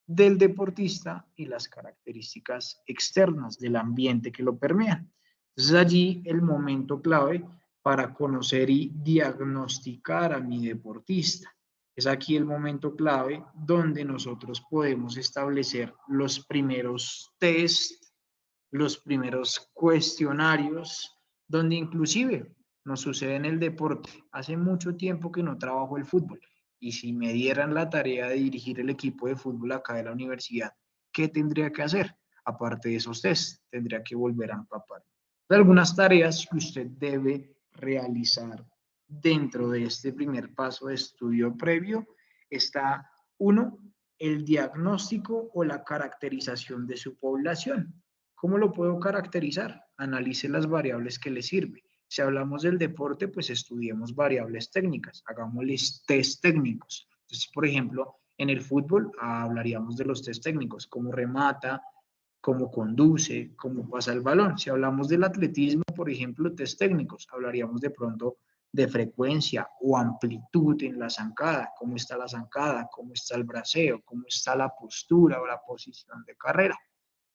del deportista y las características externas del ambiente que lo permea. Entonces allí el momento clave para conocer y diagnosticar a mi deportista. Es aquí el momento clave donde nosotros podemos establecer los primeros test, los primeros cuestionarios, donde inclusive nos sucede en el deporte. Hace mucho tiempo que no trabajo el fútbol y si me dieran la tarea de dirigir el equipo de fútbol acá de la universidad, ¿qué tendría que hacer? Aparte de esos test, tendría que volver a empapar. Algunas tareas que usted debe realizar dentro de este primer paso de estudio previo está, 1, el diagnóstico o la caracterización de su población. ¿Cómo lo puedo caracterizar? Analice las variables que le sirven. Si hablamos del deporte, pues estudiemos variables técnicas, hagámosles test técnicos. Entonces, por ejemplo, en el fútbol hablaríamos de los test técnicos, cómo remata, cómo conduce, cómo pasa el balón. Si hablamos del atletismo, por ejemplo, test técnicos, hablaríamos de pronto de frecuencia o amplitud en la zancada, cómo está la zancada, cómo está el braceo, cómo está la postura o la posición de carrera.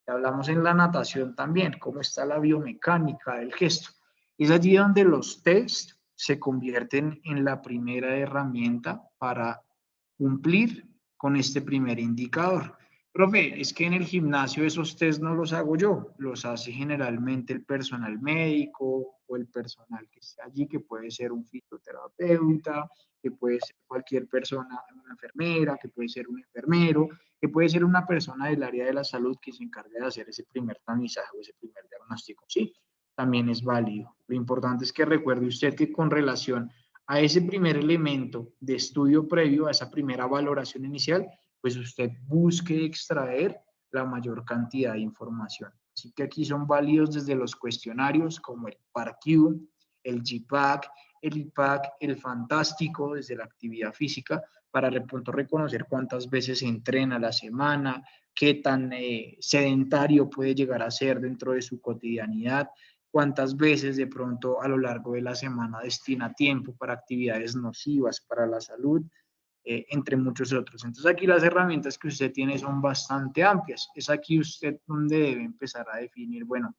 Hablamos en la natación también, cómo está la biomecánica del gesto. Es allí donde los test se convierten en la primera herramienta para cumplir con este primer indicador. Profe, es que en el gimnasio esos test no los hago yo, los hace generalmente el personal médico o el personal que está allí, que puede ser un fisioterapeuta, que puede ser cualquier persona, una enfermera, que puede ser un enfermero, que puede ser una persona del área de la salud que se encargue de hacer ese primer tamizaje o ese primer diagnóstico. Sí, también es válido. Lo importante es que recuerde usted que con relación a ese primer elemento de estudio previo, a esa primera valoración inicial, pues usted busque extraer la mayor cantidad de información. Así que aquí son válidos desde los cuestionarios como el PARQ, el GPAC, el IPAC, el Fantástico, desde la actividad física, para de pronto reconocer cuántas veces se entrena a la semana, qué tan sedentario puede llegar a ser dentro de su cotidianidad, cuántas veces de pronto a lo largo de la semana destina tiempo para actividades nocivas para la salud, entre muchos otros. Entonces aquí las herramientas que usted tiene son bastante amplias. Es aquí usted donde debe empezar a definir, bueno,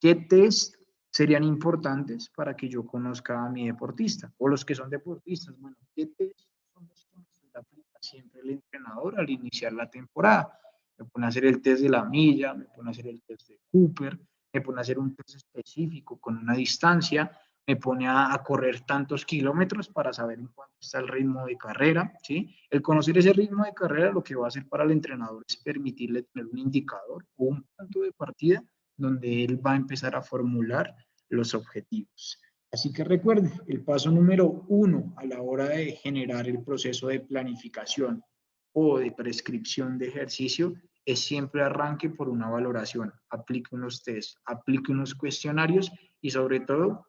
qué test serían importantes para que yo conozca a mi deportista o los que son deportistas. Bueno, ¿qué test son los que me aplica siempre el entrenador al iniciar la temporada? Me pone a hacer el test de la milla, me pone a hacer el test de Cooper, me pone a hacer un test específico con una distancia, me pone a correr tantos kilómetros para saber en cuánto está el ritmo de carrera, ¿sí? El conocer ese ritmo de carrera lo que va a hacer para el entrenador es permitirle tener un indicador o un punto de partida donde él va a empezar a formular los objetivos. Así que recuerde, el paso número 1 a la hora de generar el proceso de planificación o de prescripción de ejercicio es siempre arranque por una valoración, aplique unos test, aplique unos cuestionarios y sobre todo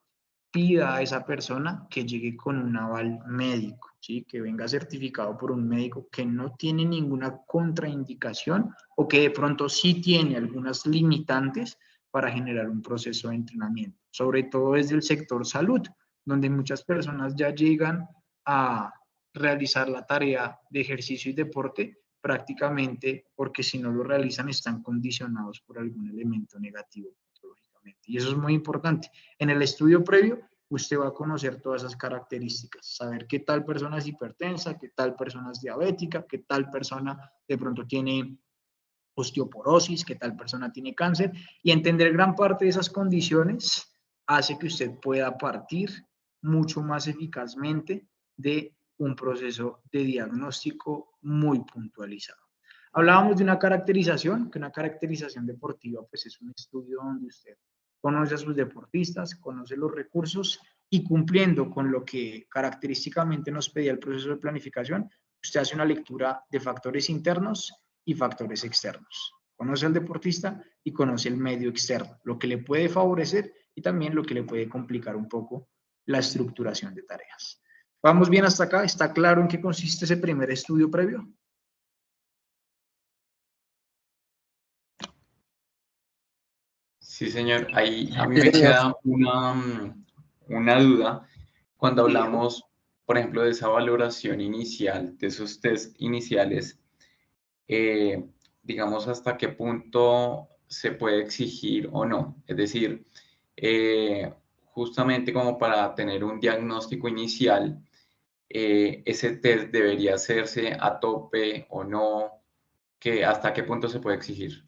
pida a esa persona que llegue con un aval médico, ¿sí? Que venga certificado por un médico que no tiene ninguna contraindicación o que de pronto sí tiene algunas limitantes para generar un proceso de entrenamiento, sobre todo desde el sector salud, donde muchas personas ya llegan a realizar la tarea de ejercicio y deporte prácticamente porque si no lo realizan están condicionados por algún elemento negativo patológicamente. Y eso es muy importante. En el estudio previo, usted va a conocer todas esas características, saber qué tal persona es hipertensa, qué tal persona es diabética, qué tal persona de pronto tiene osteoporosis, qué tal persona tiene cáncer, y entender gran parte de esas condiciones hace que usted pueda partir mucho más eficazmente de un proceso de diagnóstico muy puntualizado. Hablábamos de una caracterización, que una caracterización deportiva pues es un estudio donde usted conoce a sus deportistas, conoce los recursos y cumpliendo con lo que característicamente nos pedía el proceso de planificación, usted hace una lectura de factores internos y factores externos. Conoce al deportista y conoce el medio externo, lo que le puede favorecer y también lo que le puede complicar un poco la estructuración de tareas. ¿Vamos bien hasta acá? ¿Está claro en qué consiste ese primer estudio previo? Sí, señor. Ahí a mí me queda una duda cuando hablamos, por ejemplo, de esa valoración inicial, de esos test iniciales, digamos, hasta qué punto se puede exigir o no. Es decir, justamente como para tener un diagnóstico inicial, ese test debería hacerse a tope o no, que hasta qué punto se puede exigir.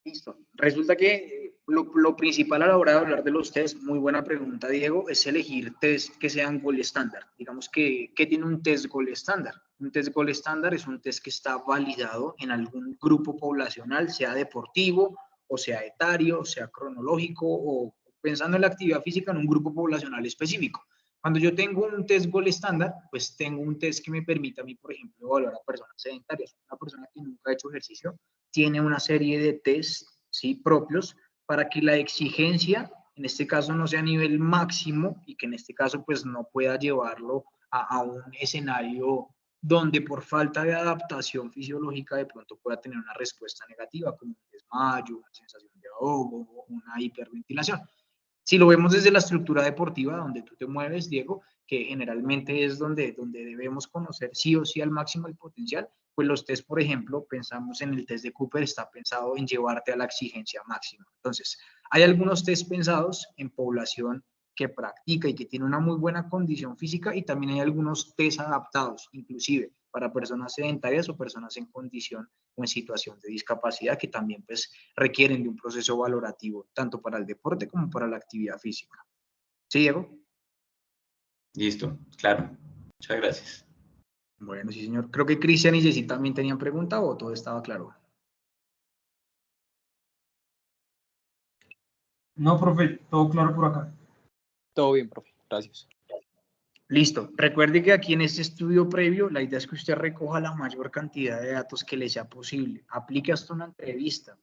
Listo. Resulta que lo principal a la hora de hablar de los test, muy buena pregunta, Diego, es elegir test que sean gold estándar. Digamos que, ¿qué tiene un test gold estándar? Un test gold estándar es un test que está validado en algún grupo poblacional, sea deportivo, o sea etario, o sea cronológico, o pensando en la actividad física en un grupo poblacional específico. Cuando yo tengo un test gold estándar, pues tengo un test que me permite a mí, por ejemplo, evaluar a personas sedentarias. Una persona que nunca ha hecho ejercicio tiene una serie de test, ¿sí?, propios para que la exigencia, en este caso, no sea a nivel máximo y que en este caso pues no pueda llevarlo a un escenario donde por falta de adaptación fisiológica de pronto pueda tener una respuesta negativa como un desmayo, una sensación de ahogo, una hiperventilación. Si lo vemos desde la estructura deportiva donde tú te mueves, Diego, que generalmente es donde debemos conocer sí o sí al máximo el potencial, pues los test, por ejemplo, pensamos en el test de Cooper, está pensado en llevarte a la exigencia máxima. Entonces, hay algunos test pensados en población que practica y que tiene una muy buena condición física y también hay algunos test adaptados, inclusive para personas sedentarias o personas en condición o en situación de discapacidad que también pues requieren de un proceso valorativo tanto para el deporte como para la actividad física. ¿Sí, Diego? Listo, claro. Muchas gracias. Bueno, sí, señor. Creo que Cristian y Jessy también tenían pregunta o todo estaba claro. No, profe, todo claro por acá. Todo bien, profe. Gracias. Listo. Recuerde que aquí en este estudio previo, la idea es que usted recoja la mayor cantidad de datos que le sea posible. Aplique hasta una entrevista.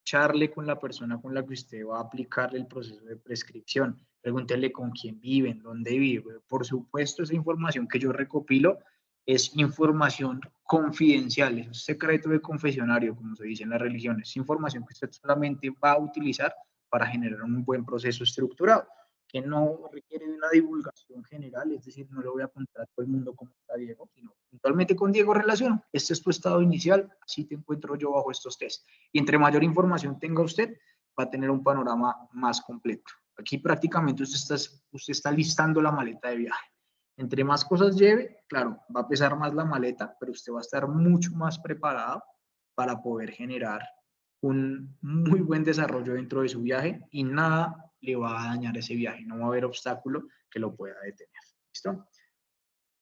Charle con la persona con la que usted va a aplicarle el proceso de prescripción. Pregúntele con quién viven, dónde vive. Por supuesto, esa información que yo recopilo es información confidencial, es un secreto de confesionario, como se dice en las religiones. Es información que usted solamente va a utilizar para generar un buen proceso estructurado, que no requiere de una divulgación general, es decir, no le voy a contar a todo el mundo cómo está Diego, sino puntualmente con Diego relaciono. Este es tu estado inicial, así te encuentro yo bajo estos test. Y entre mayor información tenga usted, va a tener un panorama más completo. Aquí prácticamente usted está listando la maleta de viaje. Entre más cosas lleve, claro, va a pesar más la maleta, pero usted va a estar mucho más preparado para poder generar un muy buen desarrollo dentro de su viaje y nada le va a dañar ese viaje, no va a haber obstáculo que lo pueda detener. ¿Listo?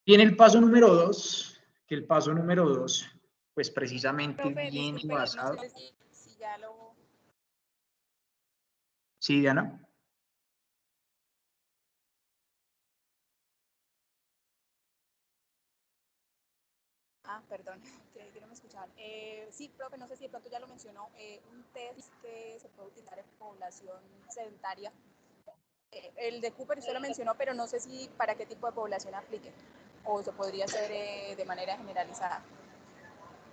Viene el paso número 2, que el paso número 2, pues precisamente Profe, viene disculpe, basado. no sé si ya lo... Sí, Diana. Perdón, que no me escuchaban. Sí, profe, no sé si de pronto ya lo mencionó, un test que se puede utilizar en población sedentaria. El de Cooper usted lo mencionó, pero no sé si para qué tipo de población aplique o se podría hacer de manera generalizada.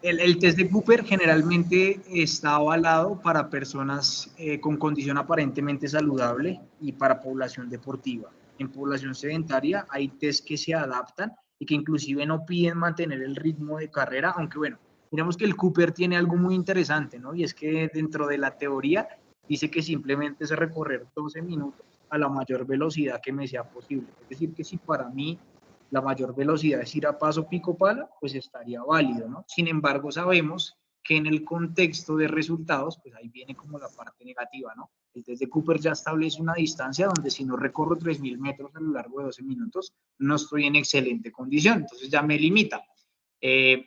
El test de Cooper generalmente está avalado para personas con condición aparentemente saludable y para población deportiva. En población sedentaria hay test que se adaptan y que inclusive no piden mantener el ritmo de carrera, aunque bueno, miremos que el Cooper tiene algo muy interesante, ¿no? Y es que dentro de la teoría dice que simplemente es recorrer 12 minutos a la mayor velocidad que me sea posible. Es decir, que si para mí la mayor velocidad es ir a paso pico pala, pues estaría válido, ¿no? Sin embargo, sabemos que en el contexto de resultados, pues ahí viene como la parte negativa, ¿no? El test de Cooper ya establece una distancia donde si no recorro 3.000 metros a lo largo de 12 minutos, no estoy en excelente condición, entonces ya me limita.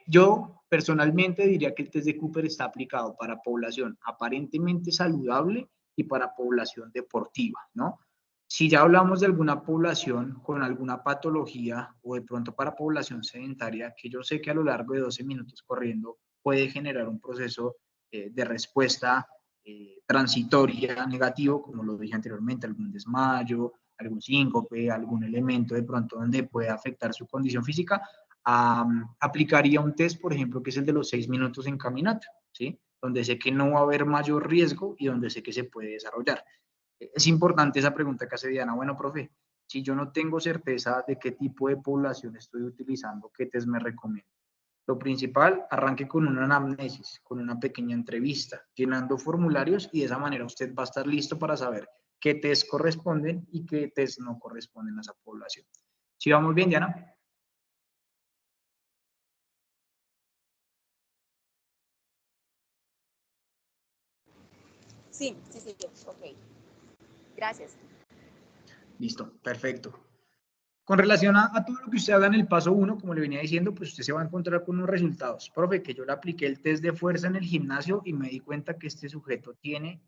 Yo personalmente diría que el test de Cooper está aplicado para población aparentemente saludable y para población deportiva, ¿no? Si ya hablamos de alguna población con alguna patología o de pronto para población sedentaria, que yo sé que a lo largo de 12 minutos corriendo puede generar un proceso de respuesta transitoria negativo, como lo dije anteriormente, algún desmayo, algún síncope, algún elemento de pronto donde puede afectar su condición física, aplicaría un test, por ejemplo, que es el de los 6 minutos en caminata, ¿sí? Donde sé que no va a haber mayor riesgo y donde sé que se puede desarrollar. Es importante esa pregunta que hace Diana. Bueno, profe, si yo no tengo certeza de qué tipo de población estoy utilizando, ¿qué test me recomiendo? Lo principal, arranque con una anamnesis, con una pequeña entrevista, llenando formularios y de esa manera usted va a estar listo para saber qué test corresponden y qué test no corresponden a esa población. ¿Sí vamos bien, Diana? Sí, ok. Gracias. Listo, perfecto. Con relación a todo lo que usted haga en el paso 1, como le venía diciendo, pues usted se va a encontrar con unos resultados. Profe, que yo le apliqué el test de fuerza en el gimnasio y me di cuenta que este sujeto tiene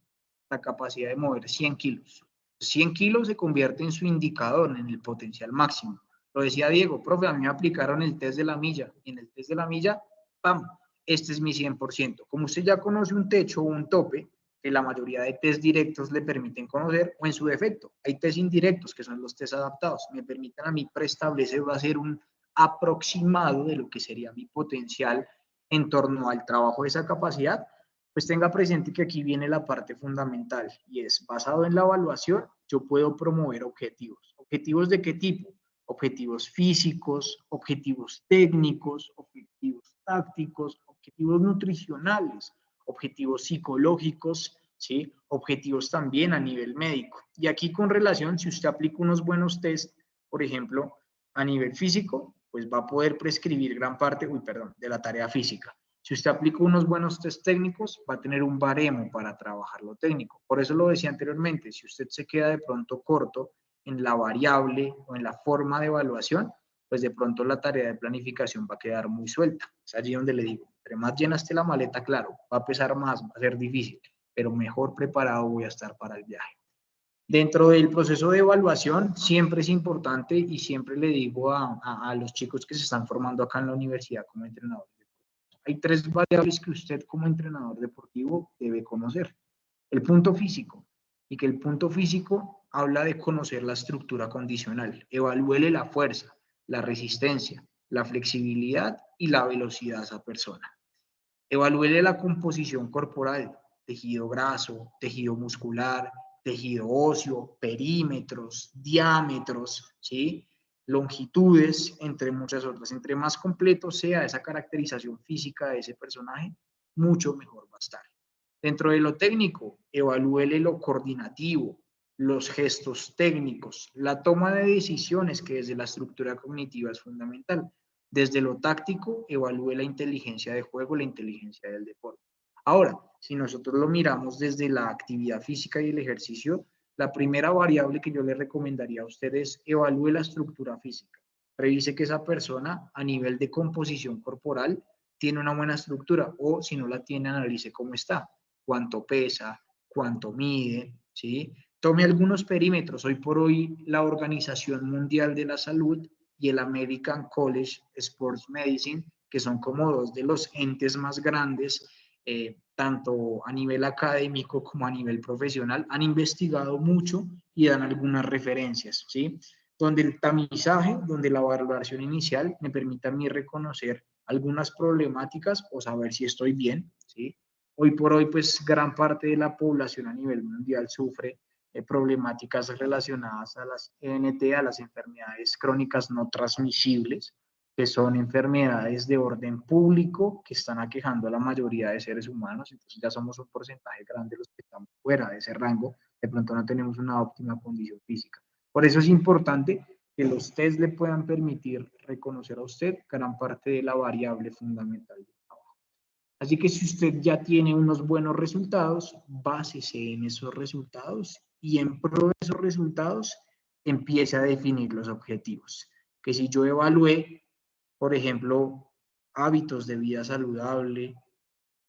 la capacidad de mover 100 kilos. 100 kilos se convierte en su indicador, en el potencial máximo. Lo decía Diego, profe, a mí me aplicaron el test de la milla y en el test de la milla, ¡pam! Este es mi 100%. Como usted ya conoce un techo o un tope, que la mayoría de test directos le permiten conocer, o en su defecto, hay test indirectos, que son los test adaptados, me permiten a mí preestablecer o hacer un aproximado de lo que sería mi potencial en torno al trabajo de esa capacidad, pues tenga presente que aquí viene la parte fundamental y es, basado en la evaluación, yo puedo promover objetivos. ¿Objetivos de qué tipo? Objetivos físicos, objetivos técnicos, objetivos tácticos, objetivos nutricionales, objetivos psicológicos, ¿sí? Objetivos también a nivel médico. Y aquí con relación, si usted aplica unos buenos test, por ejemplo, a nivel físico, pues va a poder prescribir gran parte, de la tarea física. Si usted aplica unos buenos test técnicos, va a tener un baremo para trabajar lo técnico. Por eso lo decía anteriormente, si usted se queda de pronto corto en la variable o en la forma de evaluación, pues de pronto la tarea de planificación va a quedar muy suelta. Es allí donde le digo, entre más llenaste la maleta, claro, va a pesar más, va a ser difícil, pero mejor preparado voy a estar para el viaje. Dentro del proceso de evaluación, siempre es importante y siempre le digo a los chicos que se están formando acá en la universidad como entrenadores. Hay 3 variables que usted como entrenador deportivo debe conocer. El punto físico, y que el punto físico habla de conocer la estructura condicional. Evalúele la fuerza, la resistencia, la flexibilidad y la velocidad a esa persona. Evalúele la composición corporal, tejido graso, tejido muscular, tejido óseo, perímetros, diámetros, ¿sí? Longitudes, entre muchas otras. Entre más completo sea esa caracterización física de ese personaje, mucho mejor va a estar. Dentro de lo técnico, evalúele lo coordinativo, los gestos técnicos, la toma de decisiones, que desde la estructura cognitiva es fundamental. Desde lo táctico, evalúe la inteligencia de juego, la inteligencia del deporte. Ahora, si nosotros lo miramos desde la actividad física y el ejercicio, la primera variable que yo le recomendaría a ustedes es evalúe la estructura física. Revise que esa persona a nivel de composición corporal tiene una buena estructura, o si no la tiene, analice cómo está, cuánto pesa, cuánto mide, ¿sí? Tome algunos perímetros. Hoy por hoy la Organización Mundial de la Salud y el American College Sports Medicine, que son como dos de los entes más grandes, tanto a nivel académico como a nivel profesional, han investigado mucho y dan algunas referencias, ¿sí? Donde el tamizaje, donde la valoración inicial me permite a mí reconocer algunas problemáticas o saber si estoy bien, ¿sí? Hoy por hoy, pues, gran parte de la población a nivel mundial sufre problemáticas relacionadas a las ENT, a las enfermedades crónicas no transmisibles, que son enfermedades de orden público que están aquejando a la mayoría de seres humanos. Entonces ya somos un porcentaje grande de los que estamos fuera de ese rango, de pronto no tenemos una óptima condición física. Por eso es importante que los test le puedan permitir reconocer a usted gran parte de la variable fundamental del trabajo. Así que si usted ya tiene unos buenos resultados, básese en esos resultados y en pro de esos resultados empiece a definir los objetivos. Que si yo evalué, por ejemplo, hábitos de vida saludable,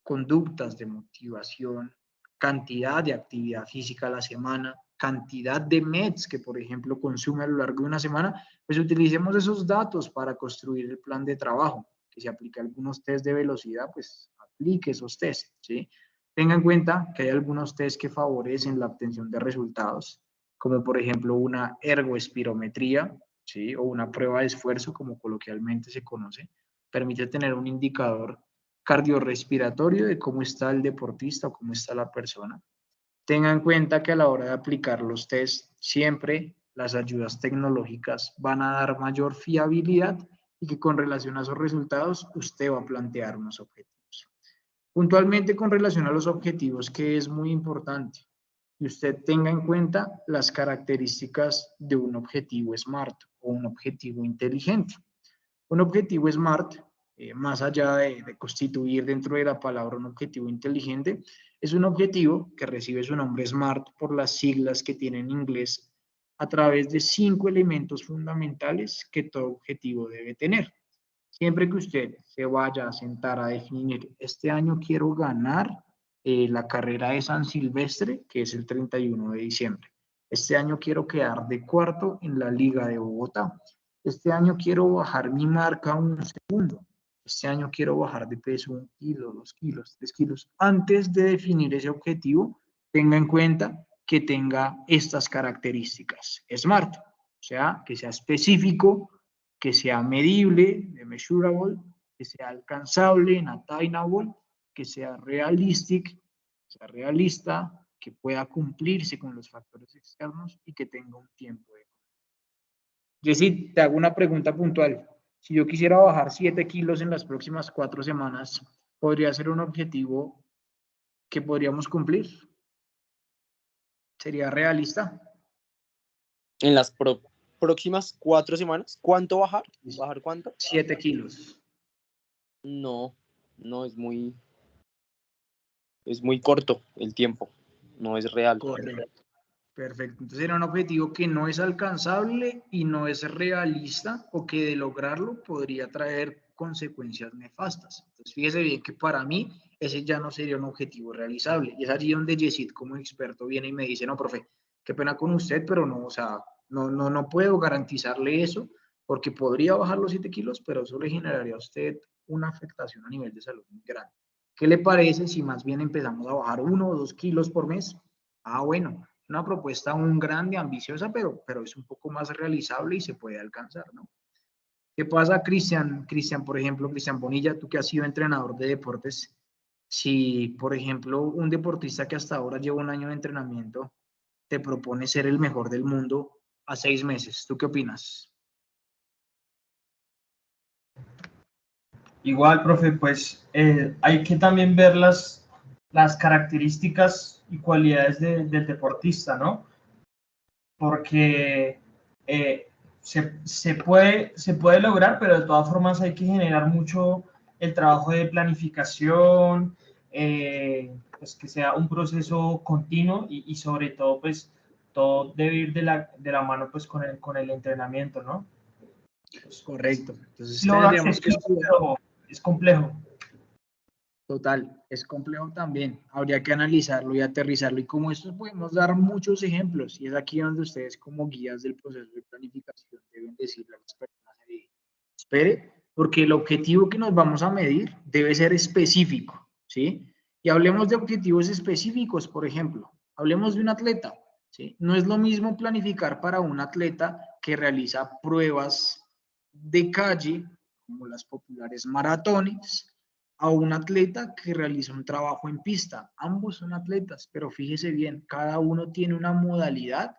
conductas de motivación, cantidad de actividad física a la semana, cantidad de METs que, por ejemplo, consume a lo largo de una semana, pues utilicemos esos datos para construir el plan de trabajo. Que si aplica algunos test de velocidad, pues aplique esos test, ¿sí? Tenga en cuenta que hay algunos test que favorecen la obtención de resultados, como por ejemplo una ergoespirometría, ¿sí? O una prueba de esfuerzo, como coloquialmente se conoce, permite tener un indicador cardiorrespiratorio de cómo está el deportista o cómo está la persona. Tenga en cuenta que a la hora de aplicar los test, siempre las ayudas tecnológicas van a dar mayor fiabilidad y que con relación a esos resultados usted va a plantear unos objetivos. Puntualmente con relación a los objetivos, que es muy importante, que usted tenga en cuenta las características de un objetivo SMART o un objetivo inteligente. Un objetivo SMART, más allá de constituir dentro de la palabra un objetivo inteligente, es un objetivo que recibe su nombre SMART por las siglas que tiene en inglés a través de 5 elementos fundamentales que todo objetivo debe tener. Siempre que usted se vaya a sentar a definir, este año quiero ganar la carrera de San Silvestre, que es el 31 de diciembre. Este año quiero quedar de cuarto en la Liga de Bogotá. Este año quiero bajar mi marca un segundo. Este año quiero bajar de peso 1 kilo, 2 kilos, 3 kilos. Antes de definir ese objetivo, tenga en cuenta que tenga estas características. SMART, o sea, que sea específico, que sea medible, measurable, que sea alcanzable, attainable, que sea realistic, que sea realista, que pueda cumplirse con los factores externos y que tenga un tiempo de... Jessy, te hago una pregunta puntual. Si yo quisiera bajar 7 kilos en las próximas 4 semanas, ¿podría ser un objetivo que podríamos cumplir? ¿Sería realista? En las próximas 4 semanas, ¿cuánto bajar? ¿Bajar cuánto? 7 kilos. No, es muy corto el tiempo, no es real. Correcto. Perfecto. Entonces era un objetivo que no es alcanzable y no es realista, o que de lograrlo podría traer consecuencias nefastas. Entonces fíjese bien que para mí ese ya no sería un objetivo realizable. Y es allí donde Yesid como experto viene y me dice, no, profe, qué pena con usted, pero no, o sea, no puedo garantizarle eso, porque podría bajar los 7 kilos, pero eso le generaría a usted una afectación a nivel de salud muy grande. ¿Qué le parece si más bien empezamos a bajar 1 o 2 kilos por mes? Ah, bueno, una propuesta un grande, ambiciosa, pero es un poco más realizable y se puede alcanzar, ¿no? ¿Qué pasa, Cristian, por ejemplo, Cristian Bonilla, tú que has sido entrenador de deportes? Si, por ejemplo, un deportista que hasta ahora lleva un año de entrenamiento te propone ser el mejor del mundo a 6 meses, ¿tú qué opinas? Igual, profe, pues hay que también ver las las características y cualidades del deportista, ¿no? Porque se puede lograr, pero de todas formas hay que generar mucho el trabajo de planificación, pues que sea un proceso continuo y sobre todo, pues, todo debe ir de la mano, pues, con el entrenamiento, ¿no? Pues, Correcto. Entonces lo tendríamos que accesible, estudiar. pero es complejo. Total, es complejo también. Habría que analizarlo y aterrizarlo. Y como esto podemos dar muchos ejemplos. Y es aquí donde ustedes como guías del proceso de planificación deben decirle a las personas, espere, porque el objetivo que nos vamos a medir debe ser específico, ¿sí? Y hablemos de objetivos específicos, por ejemplo. Hablemos de un atleta, ¿sí? No es lo mismo planificar para un atleta que realiza pruebas de calle, como las populares maratones, a un atleta que realiza un trabajo en pista. Ambos son atletas, pero fíjese bien, cada uno tiene una modalidad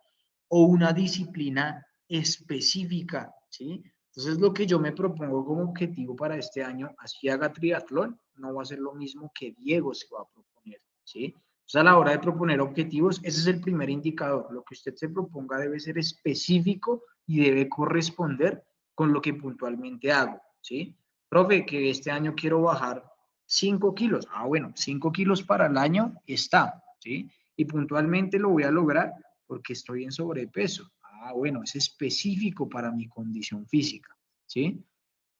o una disciplina específica, ¿sí? Entonces, lo que yo me propongo como objetivo para este año, así haga triatlón, no va a ser lo mismo que Diego se va a proponer, ¿sí? Entonces, a la hora de proponer objetivos, ese es el primer indicador. Lo que usted se proponga debe ser específico y debe corresponder con lo que puntualmente hago, ¿sí? Profe, que este año quiero bajar 5 kilos. Ah, bueno, 5 kilos para el año está, ¿sí? Y puntualmente lo voy a lograr porque estoy en sobrepeso. Ah, bueno, es específico para mi condición física, ¿sí?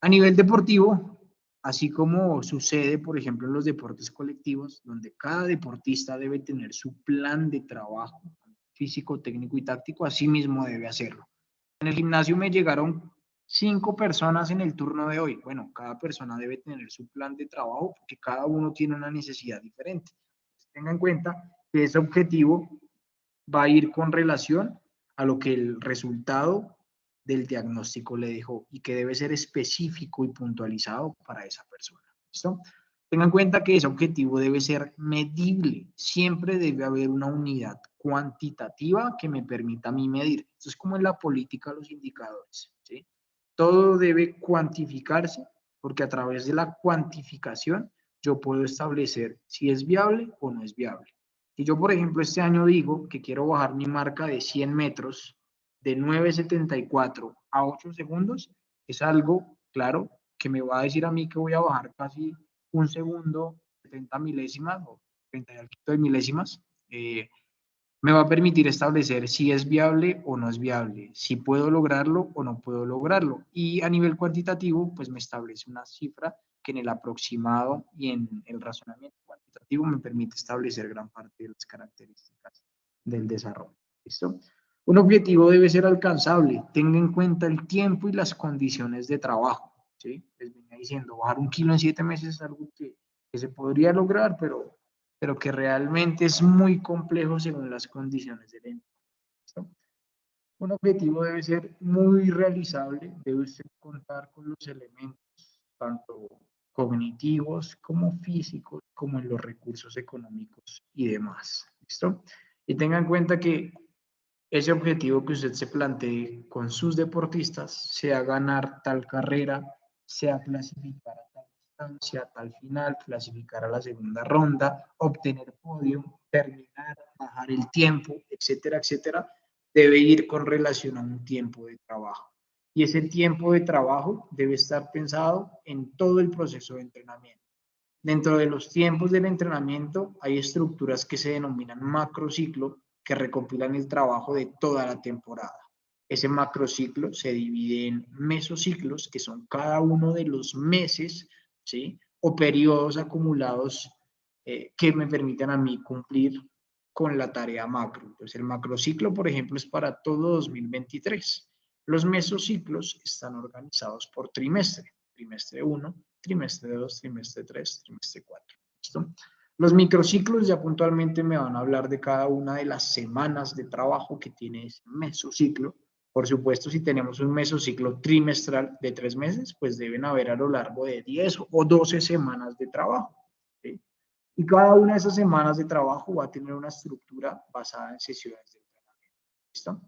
A nivel deportivo, así como sucede, por ejemplo, en los deportes colectivos, donde cada deportista debe tener su plan de trabajo físico, técnico y táctico, así mismo debe hacerlo. En el gimnasio me llegaron 5 personas en el turno de hoy. Bueno, cada persona debe tener su plan de trabajo porque cada uno tiene una necesidad diferente. Tenga en cuenta que ese objetivo va a ir con relación a lo que el resultado del diagnóstico le dejó y que debe ser específico y puntualizado para esa persona. ¿Listo? Tenga en cuenta que ese objetivo debe ser medible. Siempre debe haber una unidad cuantitativa que me permita a mí medir. Esto es como en la política los indicadores, ¿sí? Todo debe cuantificarse porque a través de la cuantificación yo puedo establecer si es viable o no es viable. Si yo, por ejemplo, este año digo que quiero bajar mi marca de 100 metros de 9.74 a 8 segundos, es algo, claro, que me va a decir a mí que voy a bajar casi un segundo, 70 milésimas o 30 y algo de milésimas. Me va a permitir establecer si es viable o no es viable, si puedo lograrlo o no puedo lograrlo. Y a nivel cuantitativo, pues me establece una cifra que en el aproximado y en el razonamiento cuantitativo me permite establecer gran parte de las características del desarrollo. ¿Listo? Un objetivo debe ser alcanzable. Tenga en cuenta el tiempo y las condiciones de trabajo. ¿Sí? Les venía diciendo, bajar 1 kilo en 7 meses es algo que se podría lograr, pero que realmente es muy complejo según las condiciones del entorno. Un objetivo debe ser muy realizable, debe usted contar con los elementos, tanto cognitivos como físicos, como en los recursos económicos y demás. ¿Listo? Y tenga en cuenta que ese objetivo que usted se plantee con sus deportistas, sea ganar tal carrera, sea clasificar a tal distancia, tal final, clasificar a la segunda ronda, obtener podio, terminar, bajar el tiempo, etcétera, etcétera, debe ir con relación a un tiempo de trabajo. Y ese tiempo de trabajo debe estar pensado en todo el proceso de entrenamiento. Dentro de los tiempos del entrenamiento hay estructuras que se denominan macrociclo, que recopilan el trabajo de toda la temporada. Ese macrociclo se divide en mesociclos, que son cada uno de los meses, ¿sí? O periodos acumulados que me permiten a mí cumplir con la tarea macro. Entonces, el macrociclo, por ejemplo, es para todo 2023. Los mesociclos están organizados por trimestre. Trimestre 1, trimestre 2, trimestre 3, trimestre 4. ¿Listo? Los microciclos ya puntualmente me van a hablar de cada una de las semanas de trabajo que tiene ese mesociclo. Por supuesto, si tenemos un mesociclo trimestral de 3 meses, pues deben haber a lo largo de 10 o 12 semanas de trabajo. ¿Sí? Y cada una de esas semanas de trabajo va a tener una estructura basada en sesiones de entrenamiento. ¿Listo?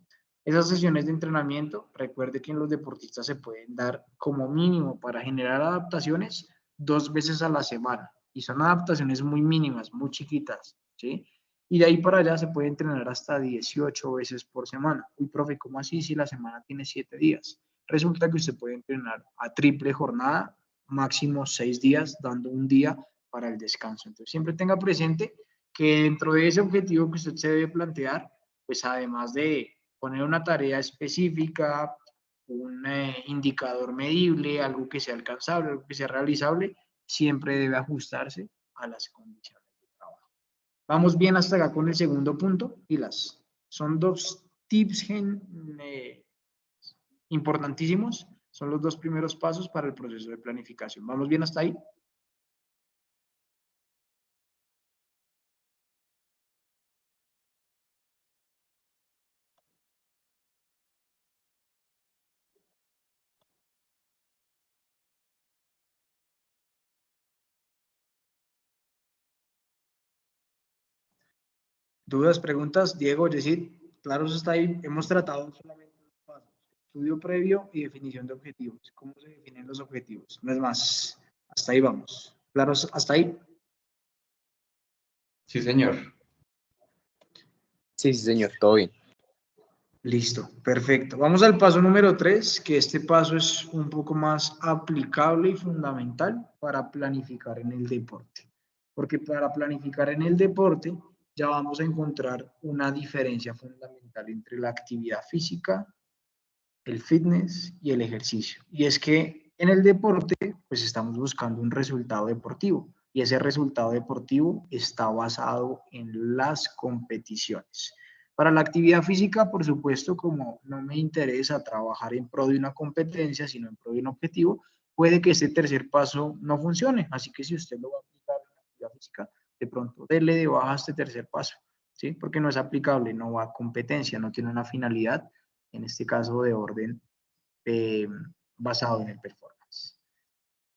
Esas sesiones de entrenamiento, recuerde que en los deportistas se pueden dar como mínimo para generar adaptaciones 2 veces a la semana. y son adaptaciones muy mínimas, muy chiquitas, ¿sí? Y de ahí para allá se puede entrenar hasta 18 veces por semana. Uy, profe, ¿cómo así si la semana tiene 7 días? Resulta que usted puede entrenar a triple jornada, máximo 6 días, dando un día para el descanso. Entonces, siempre tenga presente que dentro de ese objetivo que usted se debe plantear, pues además de poner una tarea específica, un indicador medible, algo que sea alcanzable, algo que sea realizable, siempre debe ajustarse a las condiciones de trabajo. Vamos bien hasta acá con el segundo punto, pilas. Son dos tips importantísimos, son los dos primeros pasos para el proceso de planificación. ¿Vamos bien hasta ahí? ¿Dudas, preguntas? Diego, Yesid, claro, eso está ahí. Hemos tratado solamente los pasos. Estudio previo y definición de objetivos. ¿Cómo se definen los objetivos? No es más. Hasta ahí vamos. ¿Claro, hasta ahí? Sí, señor. Sí, sí, señor, todo bien. Listo, perfecto. Vamos al paso número 3, que este paso es un poco más aplicable y fundamental para planificar en el deporte. Porque para planificar en el deporte ya vamos a encontrar una diferencia fundamental entre la actividad física, el fitness y el ejercicio. Y es que en el deporte, pues estamos buscando un resultado deportivo y ese resultado deportivo está basado en las competiciones. Para la actividad física, por supuesto, como no me interesa trabajar en pro de una competencia, sino en pro de un objetivo, puede que este tercer paso no funcione. Así que si usted lo va a aplicar en la actividad física, de pronto déle de baja este tercer paso, ¿sí? Porque no es aplicable, no va a competencia, no tiene una finalidad, en este caso de orden basado en el performance.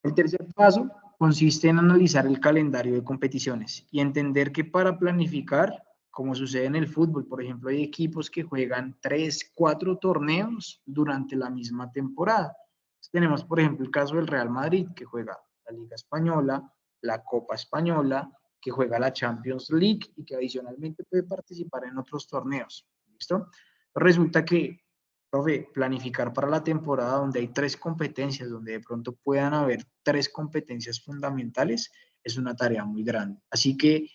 El tercer paso consiste en analizar el calendario de competiciones y entender que para planificar, como sucede en el fútbol, por ejemplo, hay equipos que juegan 3, 4 torneos durante la misma temporada. Tenemos, por ejemplo, el caso del Real Madrid, que juega la Liga Española, la Copa Española, que juega la Champions League y que adicionalmente puede participar en otros torneos. ¿Listo? Resulta que, profe, planificar para la temporada donde hay 3 competencias, donde de pronto puedan haber 3 competencias fundamentales, es una tarea muy grande. Así que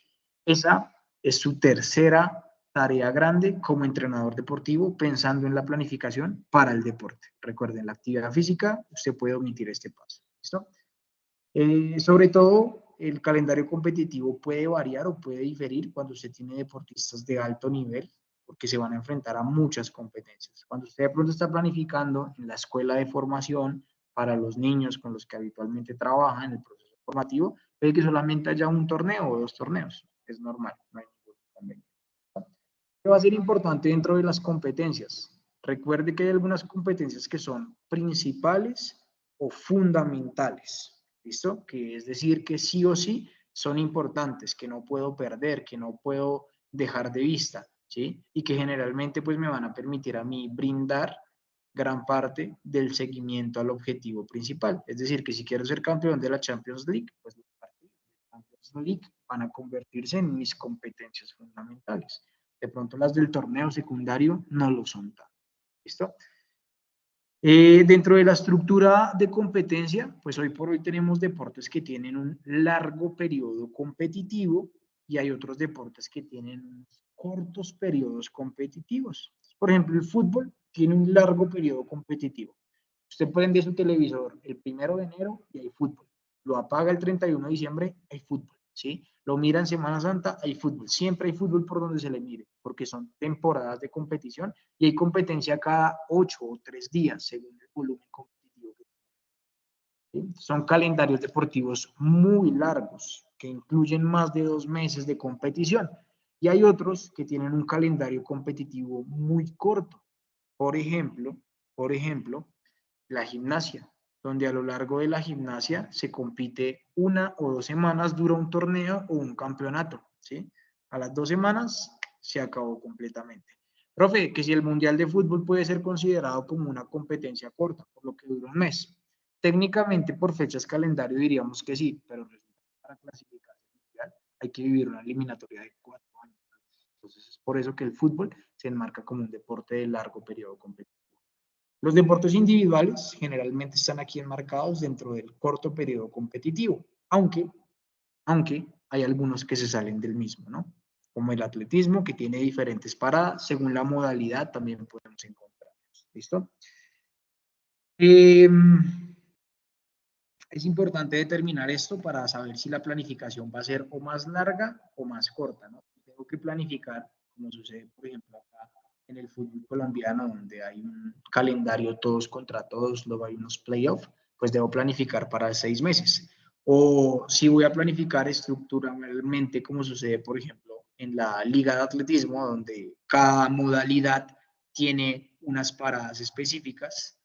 esa es su tercera tarea grande como entrenador deportivo, pensando en la planificación para el deporte. Recuerden, la actividad física, usted puede omitir este paso. ¿Listo? Sobre todo, el calendario competitivo puede variar o puede diferir cuando usted tiene deportistas de alto nivel, porque se van a enfrentar a muchas competencias. Cuando usted de pronto está planificando en la escuela de formación para los niños con los que habitualmente trabaja en el proceso formativo, puede que solamente haya un torneo o 2 torneos. Es normal, no hay ningún inconveniente. ¿Qué va a ser importante dentro de las competencias? Recuerde que hay algunas competencias que son principales o fundamentales. ¿Listo? Que es decir, que sí o sí son importantes, que no puedo perder, que no puedo dejar de vista, ¿sí? Y que generalmente pues me van a permitir a mí brindar gran parte del seguimiento al objetivo principal. Es decir, que si quiero ser campeón de la Champions League, pues los partidos de la Champions League van a convertirse en mis competencias fundamentales. De pronto las del torneo secundario no lo son tanto. ¿Listo? Dentro de la estructura de competencia, pues hoy por hoy tenemos deportes que tienen un largo periodo competitivo y hay otros deportes que tienen cortos periodos competitivos. Por ejemplo, el fútbol tiene un largo periodo competitivo. Usted prende su televisor el 1 de enero y hay fútbol. Lo apaga el 31 de diciembre, hay fútbol, ¿sí? Lo mira en Semana Santa, hay fútbol. Siempre hay fútbol por donde se le mire, porque son temporadas de competición y hay competencia cada 8 o 3 días, según el volumen competitivo. ¿Sí? Son calendarios deportivos muy largos, que incluyen más de 2 meses de competición. Y hay otros que tienen un calendario competitivo muy corto. Por ejemplo, la gimnasia, donde a lo largo de la gimnasia se compite 1 o 2 semanas, dura un torneo o un campeonato, ¿sí? A las 2 semanas se acabó completamente. Profe, que si el Mundial de Fútbol puede ser considerado como una competencia corta, por lo que dura un mes. Técnicamente, por fechas calendario diríamos que sí, pero para clasificarse al mundial, hay que vivir una eliminatoria de 4 años. Entonces es por eso que el fútbol se enmarca como un deporte de largo periodo competitivo. Los deportes individuales generalmente están aquí enmarcados dentro del corto periodo competitivo, aunque hay algunos que se salen del mismo, ¿no? Como el atletismo, que tiene diferentes paradas, según la modalidad también podemos encontrarlos. ¿Listo? Es importante determinar esto para saber si la planificación va a ser o más larga o más corta, ¿no? Tengo que planificar, como sucede, por ejemplo, acá en el fútbol colombiano, donde hay un calendario todos contra todos, luego hay unos playoffs, pues debo planificar para 6 meses. O si voy a planificar estructuralmente, como sucede, por ejemplo, en la liga de atletismo, donde cada modalidad tiene unas paradas específicas,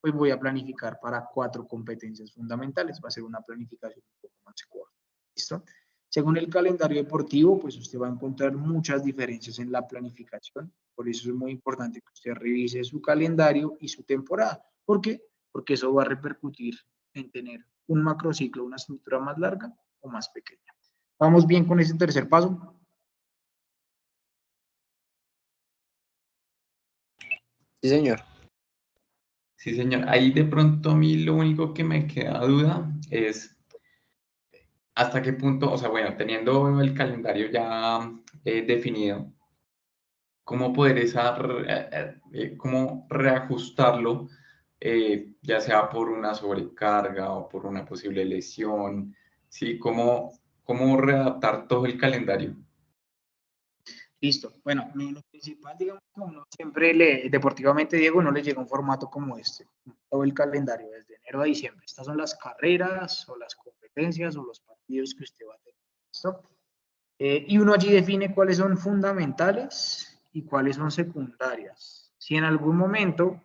pues voy a planificar para 4 competencias fundamentales. Va a ser una planificación un poco más corta. ¿Listo? Según el calendario deportivo, pues usted va a encontrar muchas diferencias en la planificación. Por eso es muy importante que usted revise su calendario y su temporada. ¿Por qué? Porque eso va a repercutir en tener un macrociclo, una estructura más larga o más pequeña. ¿Vamos bien con ese tercer paso? Sí, señor. Sí, señor. Ahí de pronto a mí lo único que me queda duda es hasta qué punto, o sea, bueno, teniendo el calendario ya definido, cómo poder cómo reajustarlo, ya sea por una sobrecarga o por una posible lesión, ¿sí? ¿Cómo readaptar todo el calendario? Listo. Bueno, lo principal, digamos, que uno siempre deportivamente, Diego, no le llega un formato como este. Todo el calendario, desde enero a diciembre. Estas son las carreras o las competencias o los partidos que usted va a tener. ¿Listo? Y uno allí define cuáles son fundamentales y cuáles son secundarias. Si en algún momento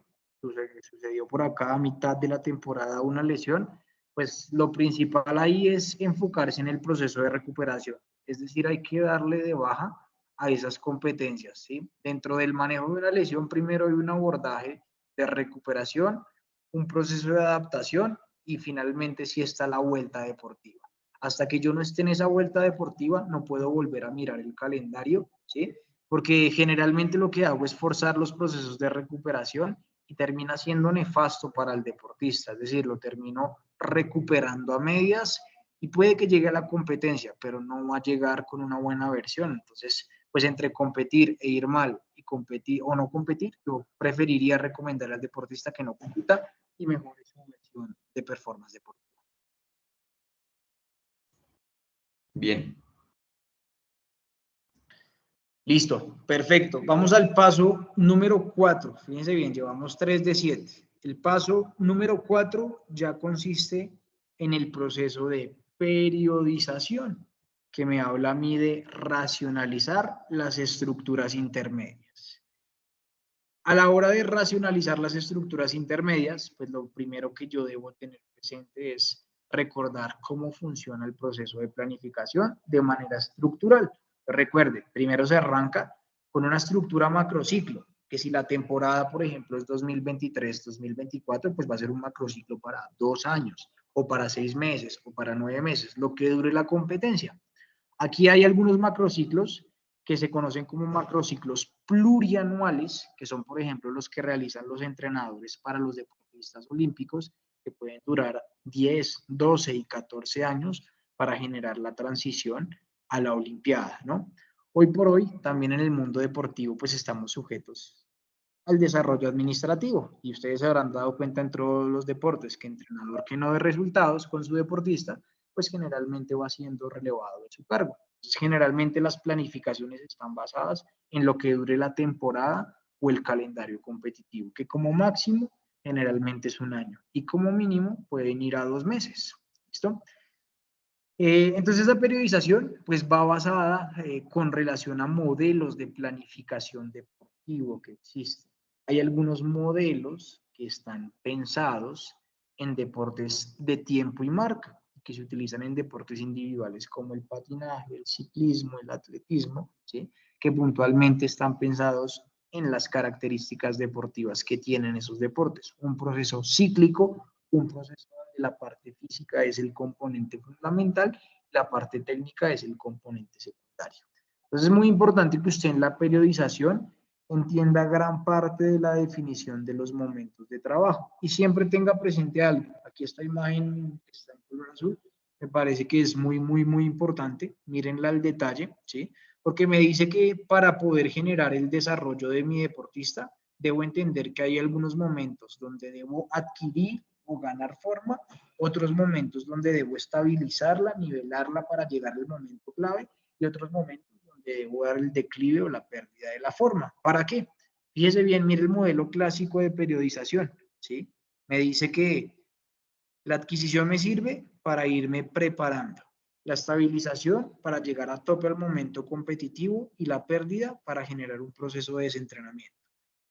sucedió por acá a mitad de la temporada una lesión, pues lo principal ahí es enfocarse en el proceso de recuperación. Es decir, hay que darle de baja a esas competencias, ¿sí? Dentro del manejo de la lesión, primero hay un abordaje de recuperación, un proceso de adaptación y finalmente sí está la vuelta deportiva. Hasta que yo no esté en esa vuelta deportiva, no puedo volver a mirar el calendario, ¿sí? Porque generalmente lo que hago es forzar los procesos de recuperación y termina siendo nefasto para el deportista, es decir, lo termino recuperando a medias y puede que llegue a la competencia, pero no va a llegar con una buena versión. Entonces, pues entre competir e ir mal y competir o no competir, yo preferiría recomendar al deportista que no compita y mejore su versión de performance deportiva. Bien. Listo, perfecto. Vamos al paso número 4. Fíjense bien, llevamos 3 de 7. El paso número 4 ya consiste en el proceso de periodización, que me habla a mí de racionalizar las estructuras intermedias. A la hora de racionalizar las estructuras intermedias, pues lo primero que yo debo tener presente es recordar cómo funciona el proceso de planificación de manera estructural. Recuerde, primero se arranca con una estructura macrociclo, que si la temporada, por ejemplo, es 2023-2024, pues va a ser un macrociclo para 2 años, o para 6 meses, o para 9 meses, lo que dure la competencia. Aquí hay algunos macrociclos que se conocen como macrociclos plurianuales, que son, por ejemplo, los que realizan los entrenadores para los deportistas olímpicos, que pueden durar 10, 12 y 14 años para generar la transición a la Olimpiada, ¿no? Hoy por hoy, también en el mundo deportivo, pues estamos sujetos al desarrollo administrativo. Y ustedes se habrán dado cuenta en todos los deportes que entrenador que no ve resultados con su deportista, pues generalmente va siendo relevado de su cargo. Entonces, generalmente las planificaciones están basadas en lo que dure la temporada o el calendario competitivo, que como máximo generalmente es 1 año y como mínimo pueden ir a 2 meses. ¿Listo? Entonces la periodización pues va basada con relación a modelos de planificación deportivo que existen. Hay algunos modelos que están pensados en deportes de tiempo y marca, que se utilizan en deportes individuales como el patinaje, el ciclismo, el atletismo, ¿sí? Que puntualmente están pensados en las características deportivas que tienen esos deportes. Un proceso cíclico, un proceso donde la parte física es el componente fundamental la parte técnica es el componente secundario. Entonces es muy importante que usted en la periodización entienda gran parte de la definición de los momentos de trabajo y siempre tenga presente algo. Aquí esta imagen que está en color azul, me parece que es muy importante. Mírenla al detalle, ¿sí? Porque me dice que para poder generar el desarrollo de mi deportista, debo entender que hay algunos momentos donde debo adquirir o ganar forma, otros momentos donde debo estabilizarla, nivelarla para llegar al momento clave y otros momentos donde debo dar el declive o la pérdida de la forma. ¿Para qué? Fíjese bien, mire el modelo clásico de periodización, ¿sí? Me dice que la adquisición me sirve para irme preparando, la estabilización para llegar a tope al momento competitivo y la pérdida para generar un proceso de desentrenamiento.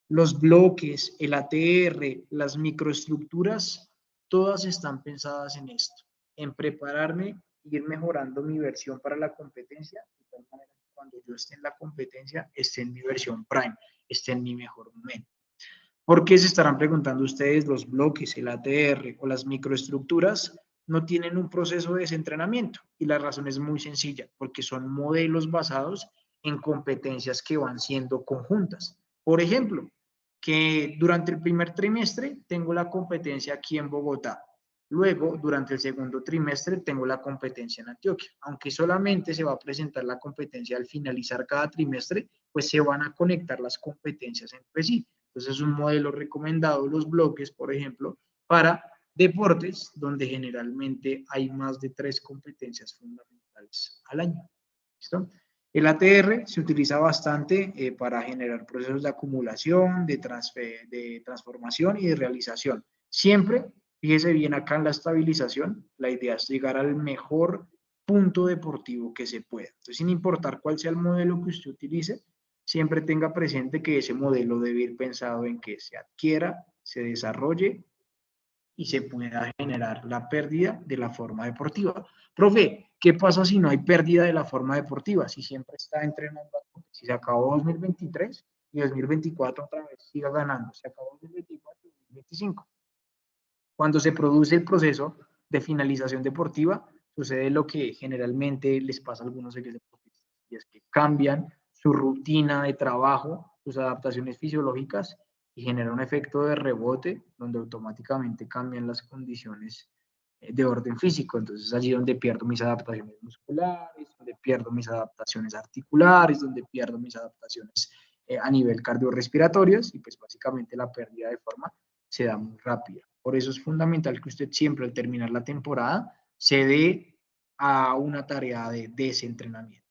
Los bloques, el ATR, las microestructuras, todas están pensadas en esto, en prepararme, ir mejorando mi versión para la competencia, de tal manera que cuando yo esté en la competencia, esté en mi versión prime, esté en mi mejor momento. ¿Por qué se estarán preguntando ustedes? Los bloques, el ATR o las microestructuras no tienen un proceso de desentrenamiento y la razón es muy sencilla, porque son modelos basados en competencias que van siendo conjuntas. Por ejemplo, que durante el primer trimestre tengo la competencia aquí en Bogotá. Luego, durante el segundo trimestre, tengo la competencia en Antioquia. Aunque solamente se va a presentar la competencia al finalizar cada trimestre, pues se van a conectar las competencias entre sí. Entonces, es un modelo recomendado, los bloques, por ejemplo, para deportes donde generalmente hay más de 3 competencias fundamentales al año. ¿Listo? El ATR se utiliza bastante para generar procesos de acumulación, de transformación y de realización. Siempre, fíjese bien acá en la estabilización, la idea es llegar al mejor punto deportivo que se pueda. Entonces, sin importar cuál sea el modelo que usted utilice, siempre tenga presente que ese modelo debe ir pensado en que se adquiera, se desarrolle y se pueda generar la pérdida de la forma deportiva. Profe, ¿qué pasa si no hay pérdida de la forma deportiva? Si siempre está entrenando, si se acabó 2023 y 2024 otra vez siga ganando, se acabó 2024 y 2025. Cuando se produce el proceso de finalización deportiva, sucede lo que generalmente les pasa a algunos deportistas, y es que cambian su rutina de trabajo, sus adaptaciones fisiológicas, y genera un efecto de rebote donde automáticamente cambian las condiciones de orden físico. Entonces es allí donde pierdo mis adaptaciones musculares, donde pierdo mis adaptaciones articulares, donde pierdo mis adaptaciones a nivel cardiorrespiratorias y pues básicamente la pérdida de forma se da muy rápida. Por eso es fundamental que usted siempre al terminar la temporada se dé a una tarea de desentrenamiento.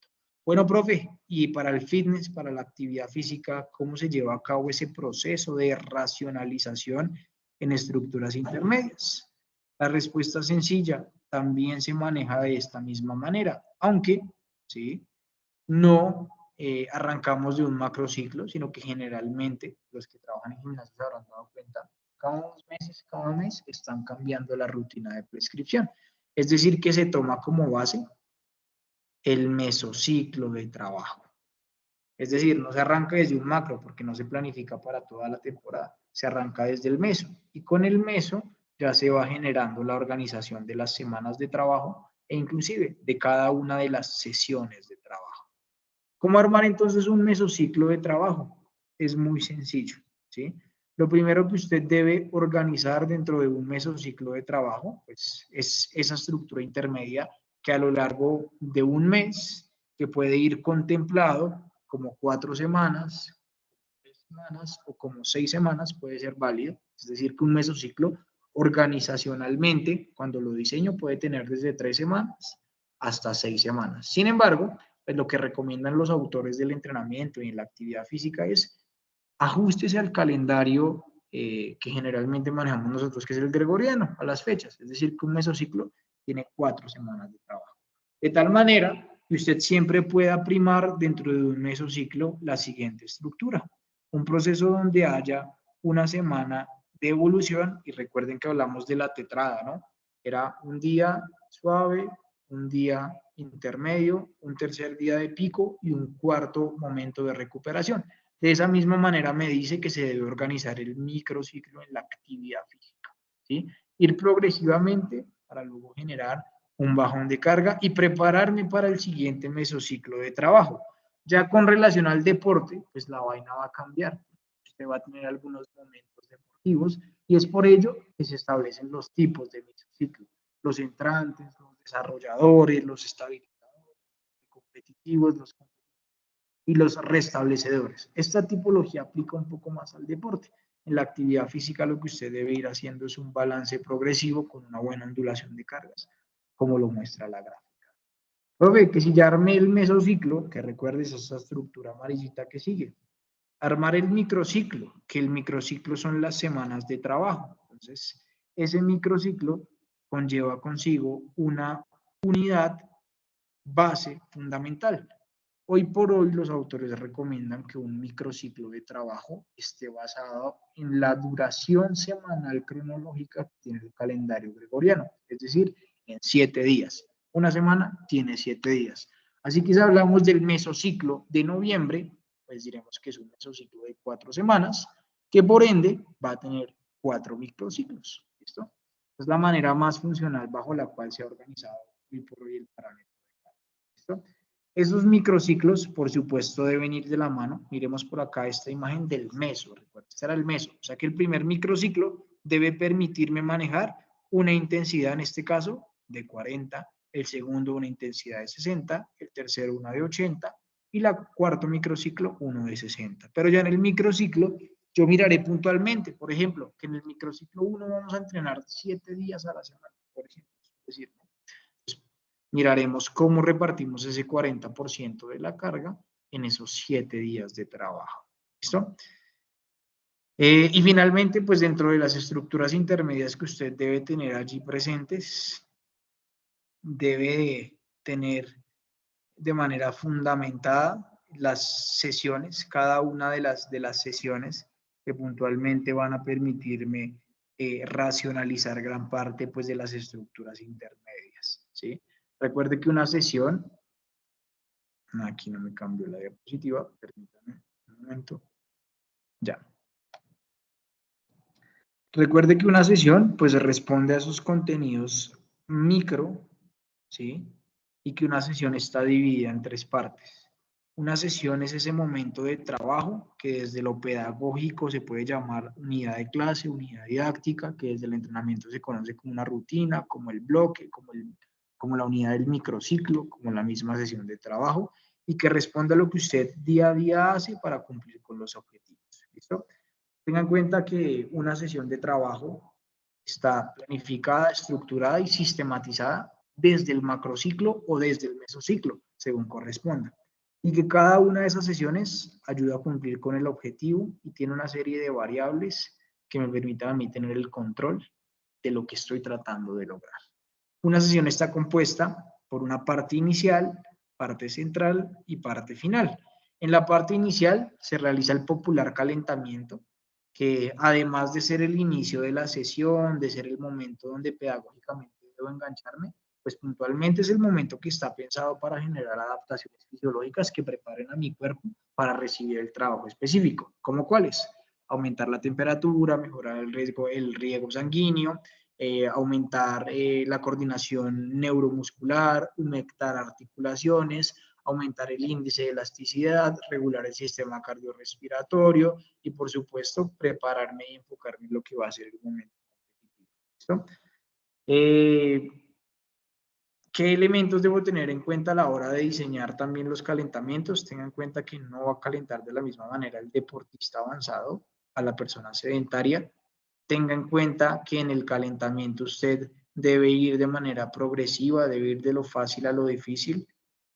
Bueno, profe, y para el fitness, para la actividad física, ¿cómo se lleva a cabo ese proceso de racionalización en estructuras intermedias? La respuesta es sencilla, también se maneja de esta misma manera, aunque, ¿sí? No arrancamos de un macrociclo, sino que generalmente los que trabajan en gimnasio se habrán dado cuenta, cada 2 meses, cada mes están cambiando la rutina de prescripción. Es decir, que se toma como base el mesociclo de trabajo. Es decir, no se arranca desde un macro porque no se planifica para toda la temporada, se arranca desde el meso y con el meso ya se va generando la organización de las semanas de trabajo e inclusive de cada una de las sesiones de trabajo. ¿Cómo armar entonces un mesociclo de trabajo? Es muy sencillo, ¿sí? Lo primero que usted debe organizar dentro de un mesociclo de trabajo, pues, es esa estructura intermedia que a lo largo de un mes, que puede ir contemplado como 4 semanas, 3 semanas o como 6 semanas, puede ser válido. Es decir, que un mesociclo organizacionalmente, cuando lo diseño, puede tener desde 3 semanas hasta 6 semanas. Sin embargo, pues lo que recomiendan los autores del entrenamiento y en la actividad física es ajústese al calendario que generalmente manejamos nosotros, que es el gregoriano, a las fechas. Es decir, que un mesociclo tiene 4 semanas de trabajo. De tal manera que usted siempre pueda primar dentro de un mesociclo la siguiente estructura. Un proceso donde haya una semana de evolución, y recuerden que hablamos de la tetrada, ¿no? Era un día suave, un día intermedio, un tercer día de pico y un cuarto momento de recuperación. De esa misma manera me dice que se debe organizar el microciclo en la actividad física, ¿sí? Ir progresivamente para luego generar un bajón de carga y prepararme para el siguiente mesociclo de trabajo. Ya con relación al deporte, pues la vaina va a cambiar. Usted va a tener algunos momentos deportivos y es por ello que se establecen los tipos de mesociclo. Los entrantes, los desarrolladores, los estabilizadores, los competitivos, y los restablecedores. Esta tipología aplica un poco más al deporte. En la actividad física lo que usted debe ir haciendo es un balance progresivo con una buena ondulación de cargas, como lo muestra la gráfica. Profe, que si ya armé el mesociclo, que recuerdes esa estructura amarillita que sigue. Armar el microciclo, que el microciclo son las semanas de trabajo. Entonces, ese microciclo conlleva consigo una unidad base fundamental. Hoy por hoy los autores recomiendan que un microciclo de trabajo esté basado en la duración semanal cronológica que tiene el calendario gregoriano, es decir, en 7 días. Una semana tiene 7 días. Así que si hablamos del mesociclo de noviembre, pues diremos que es un mesociclo de 4 semanas, que por ende va a tener 4 microciclos. ¿Listo? Es la manera más funcional bajo la cual se ha organizado hoy por hoy el parámetro. ¿Listo? Esos microciclos, por supuesto, deben ir de la mano. Miremos por acá esta imagen del meso. Recuerda, este era el meso. O sea que el primer microciclo debe permitirme manejar una intensidad, en este caso, de 40, el segundo una intensidad de 60, el tercero una de 80 y el cuarto microciclo uno de 60. Pero ya en el microciclo yo miraré puntualmente, por ejemplo, que en el microciclo 1 vamos a entrenar 7 días a la semana, por ejemplo. Es decir, miraremos cómo repartimos ese 40% de la carga en esos 7 días de trabajo. ¿Listo? Y finalmente, pues dentro de las estructuras intermedias que usted debe tener allí presentes, debe tener de manera fundamentada las sesiones, cada una de las sesiones que puntualmente van a permitirme racionalizar gran parte pues, de las estructuras intermedias, ¿sí? Recuerde que una sesión, aquí no me cambió la diapositiva, permítame un momento, ya. Recuerde que una sesión pues responde a esos contenidos micro, ¿sí? Y que una sesión está dividida en 3 partes. Una sesión es ese momento de trabajo que desde lo pedagógico se puede llamar unidad de clase, unidad didáctica, que desde el entrenamiento se conoce como una rutina, como el bloque, como la unidad del microciclo, como la misma sesión de trabajo, y que responde a lo que usted día a día hace para cumplir con los objetivos. ¿Listo? Tengan en cuenta que una sesión de trabajo está planificada, estructurada y sistematizada desde el macrociclo o desde el mesociclo, según corresponda. Y que cada una de esas sesiones ayuda a cumplir con el objetivo y tiene una serie de variables que me permitan a mí tener el control de lo que estoy tratando de lograr. Una sesión está compuesta por una parte inicial, parte central y parte final. En la parte inicial se realiza el popular calentamiento, que además de ser el inicio de la sesión, de ser el momento donde pedagógicamente debo engancharme, pues puntualmente es el momento que está pensado para generar adaptaciones fisiológicas que preparen a mi cuerpo para recibir el trabajo específico. ¿Cómo cuáles? Aumentar la temperatura, mejorar el riego sanguíneo, aumentar la coordinación neuromuscular, humectar articulaciones, aumentar el índice de elasticidad, regular el sistema cardiorrespiratorio y, por supuesto, prepararme y enfocarme en lo que va a ser el momento competitivo. ¿Listo? ¿Qué elementos debo tener en cuenta a la hora de diseñar también los calentamientos? Tengan en cuenta que no va a calentar de la misma manera el deportista avanzado a la persona sedentaria. Tenga en cuenta que en el calentamiento usted debe ir de manera progresiva, debe ir de lo fácil a lo difícil.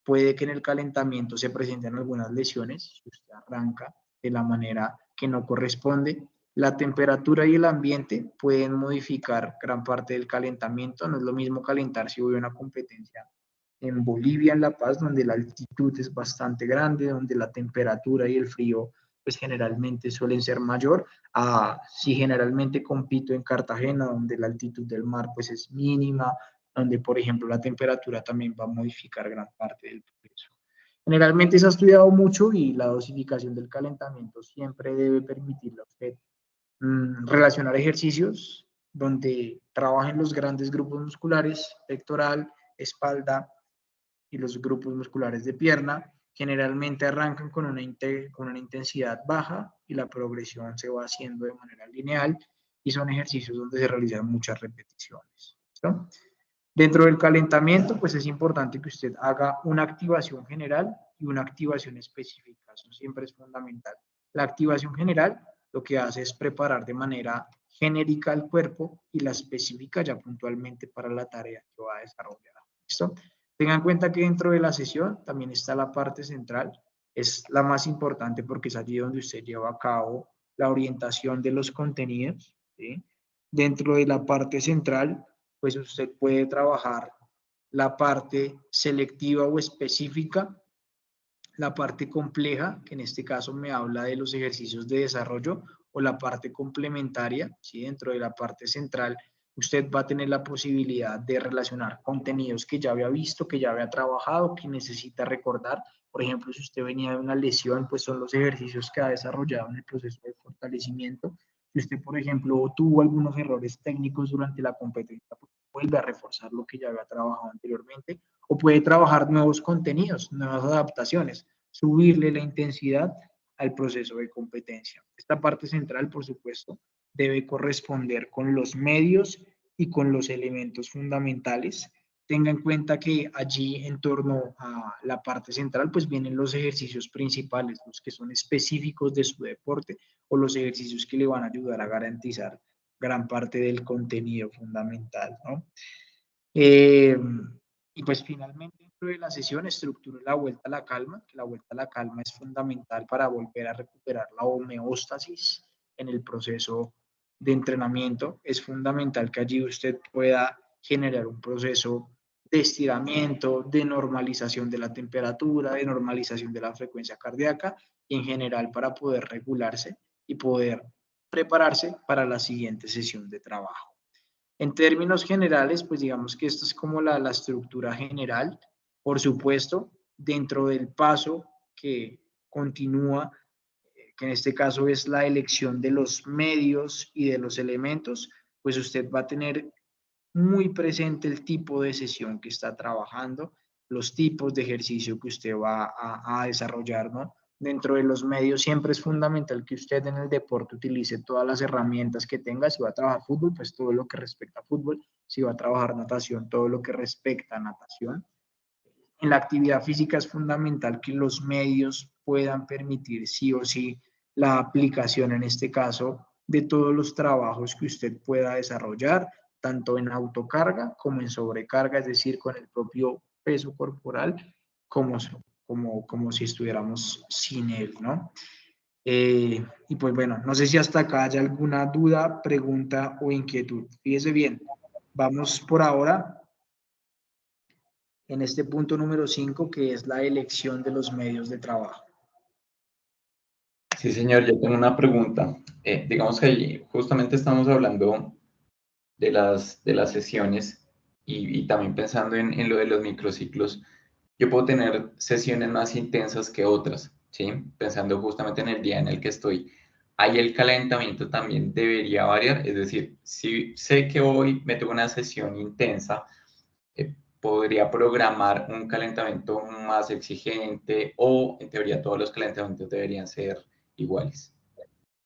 Puede que en el calentamiento se presenten algunas lesiones si usted arranca de la manera que no corresponde. La temperatura y el ambiente pueden modificar gran parte del calentamiento. No es lo mismo calentar si voy a una competencia en Bolivia, en La Paz, donde la altitud es bastante grande, donde la temperatura y el frío pues generalmente suelen ser mayor, a si generalmente compito en Cartagena, donde la altitud del mar pues es mínima, donde por ejemplo la temperatura también va a modificar gran parte del proceso. Generalmente se ha estudiado mucho y la dosificación del calentamiento siempre debe permitirle a usted relacionar ejercicios donde trabajen los grandes grupos musculares, pectoral, espalda y los grupos musculares de pierna. Generalmente arrancan con una intensidad baja y la progresión se va haciendo de manera lineal y son ejercicios donde se realizan muchas repeticiones. ¿Listo? Dentro del calentamiento, pues es importante que usted haga una activación general y una activación específica. Eso siempre es fundamental. La activación general lo que hace es preparar de manera genérica el cuerpo y la específica ya puntualmente para la tarea que va a desarrollar. ¿Listo? Tengan en cuenta que dentro de la sesión también está la parte central. Es la más importante porque es allí donde usted lleva a cabo la orientación de los contenidos, ¿sí? Dentro de la parte central, pues usted puede trabajar la parte selectiva o específica, la parte compleja, que en este caso me habla de los ejercicios de desarrollo, o la parte complementaria, ¿sí? Dentro de la parte central, usted va a tener la posibilidad de relacionar contenidos que ya había visto, que ya había trabajado, que necesita recordar. Por ejemplo, si usted venía de una lesión, pues son los ejercicios que ha desarrollado en el proceso de fortalecimiento. Si usted, por ejemplo, tuvo algunos errores técnicos durante la competencia, pues vuelve a reforzar lo que ya había trabajado anteriormente, o puede trabajar nuevos contenidos, nuevas adaptaciones, subirle la intensidad al proceso de competencia. Esta parte central, por supuesto, debe corresponder con los medios y con los elementos fundamentales. Tenga en cuenta que allí en torno a la parte central pues vienen los ejercicios principales, los que son específicos de su deporte o los ejercicios que le van a ayudar a garantizar gran parte del contenido fundamental, ¿no? Y pues finalmente dentro de la sesión estructuró la vuelta a la calma, que la vuelta a la calma es fundamental para volver a recuperar la homeostasis en el proceso de entrenamiento. Es fundamental que allí usted pueda generar un proceso de estiramiento, de normalización de la temperatura, de normalización de la frecuencia cardíaca y en general para poder regularse y poder prepararse para la siguiente sesión de trabajo. En términos generales, pues digamos que esto es como la estructura general. Por supuesto, dentro del paso que continúa, que en este caso es la elección de los medios y de los elementos, pues usted va a tener muy presente el tipo de sesión que está trabajando, los tipos de ejercicio que usted va a desarrollar, ¿no? Dentro de los medios siempre es fundamental que usted en el deporte utilice todas las herramientas que tenga. Si va a trabajar fútbol, pues todo lo que respecta a fútbol. Si va a trabajar natación, todo lo que respecta a natación. En la actividad física es fundamental que los medios puedan permitir sí o sí la aplicación, en este caso, de todos los trabajos que usted pueda desarrollar, tanto en autocarga como en sobrecarga, es decir, con el propio peso corporal, como si estuviéramos sin él, ¿no? Y pues bueno, no sé si hasta acá hay alguna duda, pregunta o inquietud. Fíjese bien, vamos por ahora en este punto número 5, que es la elección de los medios de trabajo. Sí, señor, yo tengo una pregunta. Digamos que justamente estamos hablando de las sesiones y también pensando en lo de los microciclos. Yo puedo tener sesiones más intensas que otras, ¿sí? Pensando justamente en el día en el que estoy. Ahí el calentamiento también debería variar, es decir, si sé que hoy me tengo una sesión intensa, podría programar un calentamiento más exigente o en teoría todos los calentamientos deberían ser iguales.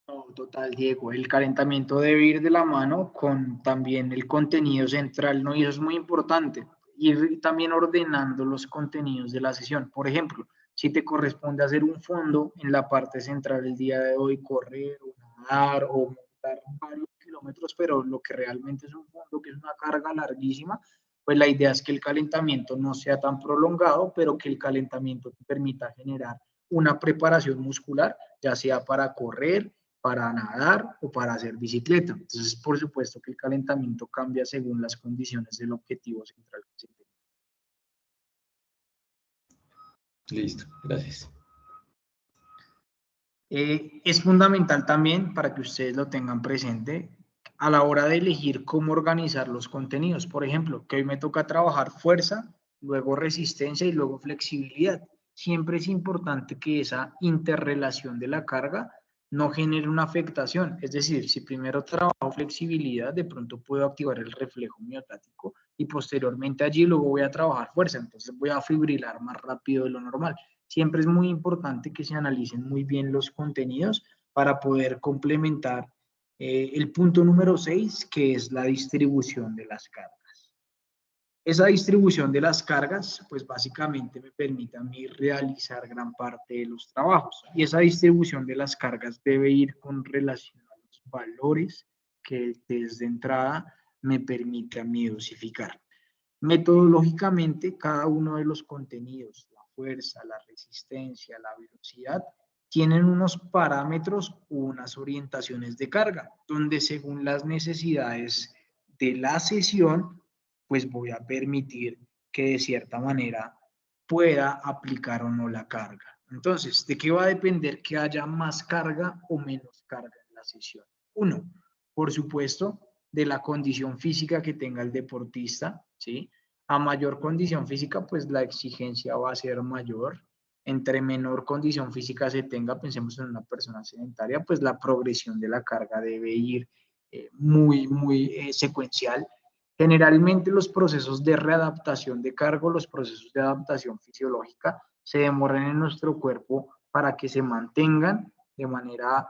No, total, Diego, el calentamiento debe ir de la mano con también el contenido central, ¿no? Y eso es muy importante, ir también ordenando los contenidos de la sesión. Por ejemplo, si te corresponde hacer un fondo en la parte central el día de hoy, correr o nadar o montar varios kilómetros, pero lo que realmente es un fondo, que es una carga larguísima, pues la idea es que el calentamiento no sea tan prolongado, pero que el calentamiento te permita generar una preparación muscular, ya sea para correr, para nadar o para hacer bicicleta. Entonces, por supuesto que el calentamiento cambia según las condiciones del objetivo central que se tenga. Listo, gracias. Es fundamental también para que ustedes lo tengan presente a la hora de elegir cómo organizar los contenidos. Por ejemplo, que hoy me toca trabajar fuerza, luego resistencia y luego flexibilidad. Siempre es importante que esa interrelación de la carga no genere una afectación. Es decir, si primero trabajo flexibilidad, de pronto puedo activar el reflejo miotático y posteriormente allí luego voy a trabajar fuerza, entonces voy a fibrilar más rápido de lo normal. Siempre es muy importante que se analicen muy bien los contenidos para poder complementar el punto número 6, que es la distribución de las cargas. Esa distribución de las cargas, pues básicamente me permite a mí realizar gran parte de los trabajos. Y esa distribución de las cargas debe ir con relación a los valores que desde entrada me permite a mí dosificar. Metodológicamente, cada uno de los contenidos, la fuerza, la resistencia, la velocidad, tienen unos parámetros o unas orientaciones de carga, donde según las necesidades de la sesión, pues voy a permitir que de cierta manera pueda aplicar o no la carga. Entonces, ¿de qué va a depender que haya más carga o menos carga en la sesión? Uno, por supuesto, de la condición física que tenga el deportista, ¿sí? A mayor condición física, pues la exigencia va a ser mayor. Entre menor condición física se tenga, pensemos en una persona sedentaria, pues la progresión de la carga debe ir muy secuencial. Generalmente los procesos de readaptación de cargo, los procesos de adaptación fisiológica, se demoran en nuestro cuerpo para que se mantengan de manera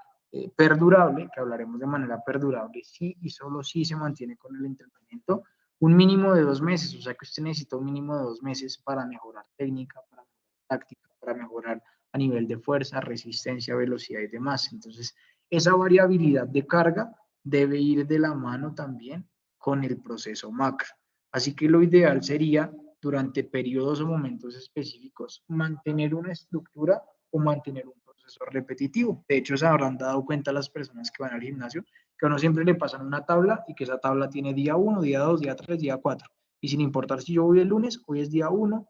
perdurable, que hablaremos de manera perdurable, sí y solo si se mantiene con el entrenamiento, un mínimo de 2 meses, o sea que usted necesita un mínimo de 2 meses para mejorar técnica, para mejorar táctica, para mejorar a nivel de fuerza, resistencia, velocidad y demás. Entonces, esa variabilidad de carga debe ir de la mano también con el proceso macro. Así que lo ideal sería, durante periodos o momentos específicos, mantener una estructura o mantener un proceso repetitivo. De hecho, se habrán dado cuenta las personas que van al gimnasio que a uno siempre le pasan una tabla y que esa tabla tiene día 1, día 2, día 3, día 4. Y sin importar si yo voy el lunes, hoy es día 1,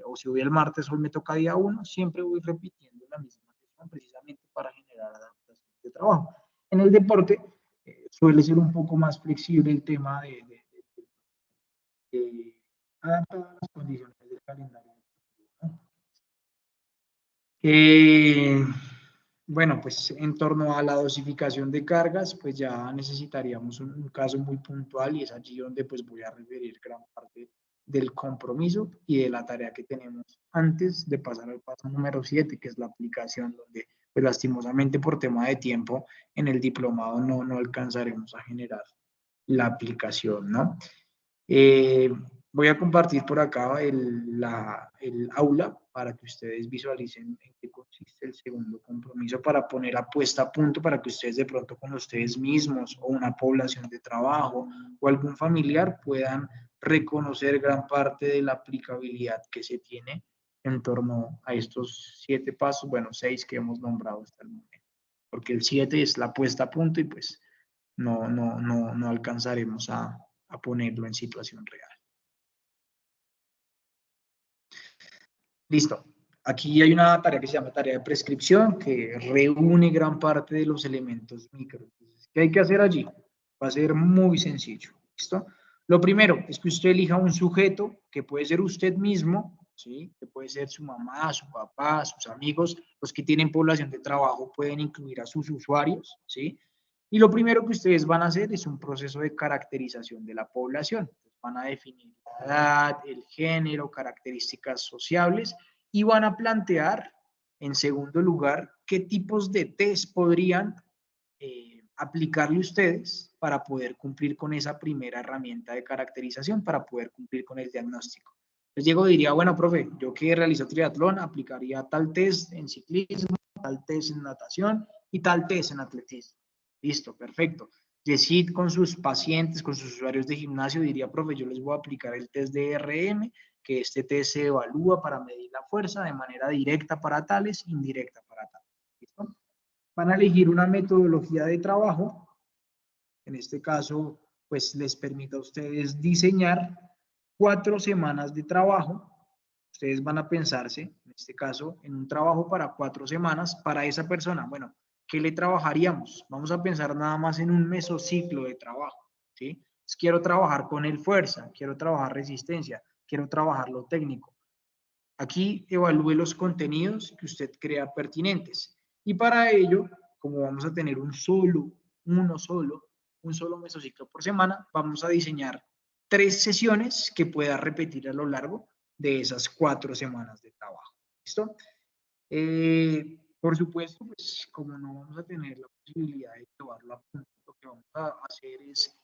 o si voy el martes, hoy me toca día 1, siempre voy repitiendo la misma sesión precisamente para generar adaptación de trabajo. En el deporte suele ser un poco más flexible el tema de adaptar a las condiciones del calendario. Bueno, pues en torno a la dosificación de cargas, pues ya necesitaríamos un caso muy puntual y es allí donde pues voy a referir gran parte del compromiso y de la tarea que tenemos antes de pasar al paso número 7, que es la aplicación, donde pues lastimosamente por tema de tiempo en el diplomado no alcanzaremos a generar la aplicación, ¿no? Voy a compartir por acá el aula para que ustedes visualicen en qué consiste el segundo compromiso, para poner a puesta a punto, para que ustedes de pronto con ustedes mismos o una población de trabajo o algún familiar puedan reconocer gran parte de la aplicabilidad que se tiene en torno a estos 7 pasos, bueno, 6 que hemos nombrado hasta el momento, porque el 7 es la puesta a punto y pues no alcanzaremos a ponerlo en situación real. Listo. Aquí hay una tarea que se llama tarea de prescripción, que reúne gran parte de los elementos micro. Entonces, ¿qué hay que hacer allí? Va a ser muy sencillo. ¿Listo? Lo primero es que usted elija un sujeto que puede ser usted mismo, ¿sí? Que puede ser su mamá, su papá, sus amigos. Los que tienen población de trabajo pueden incluir a sus usuarios, ¿sí? Y lo primero que ustedes van a hacer es un proceso de caracterización de la población. Van a definir la edad, el género, características sociables y van a plantear, en segundo lugar, qué tipos de test podrían aplicarle ustedes para poder cumplir con esa primera herramienta de caracterización, para poder cumplir con el diagnóstico. Entonces Diego diría, bueno, profe, yo que realizo triatlón aplicaría tal test en ciclismo, tal test en natación y tal test en atletismo. Listo, perfecto. Yesid con sus pacientes, con sus usuarios de gimnasio diría, profe, yo les voy a aplicar el test de RM, que este test se evalúa para medir la fuerza de manera directa para tales, indirecta para tales. ¿Listo? Van a elegir una metodología de trabajo. En este caso, pues les permite a ustedes diseñar 4 semanas de trabajo. Ustedes van a pensarse, en este caso, en un trabajo para 4 semanas para esa persona. Bueno, ¿qué le trabajaríamos? Vamos a pensar nada más en un mesociclo de trabajo, ¿sí? Pues quiero trabajar con él fuerza, quiero trabajar resistencia, quiero trabajar lo técnico. Aquí evalúe los contenidos que usted crea pertinentes. Y para ello, como vamos a tener un solo mesociclo por semana, vamos a diseñar 3 sesiones que pueda repetir a lo largo de esas 4 semanas de trabajo. ¿Listo? Por supuesto, pues como no vamos a tener la posibilidad de llevarlo a punto, lo que vamos a hacer es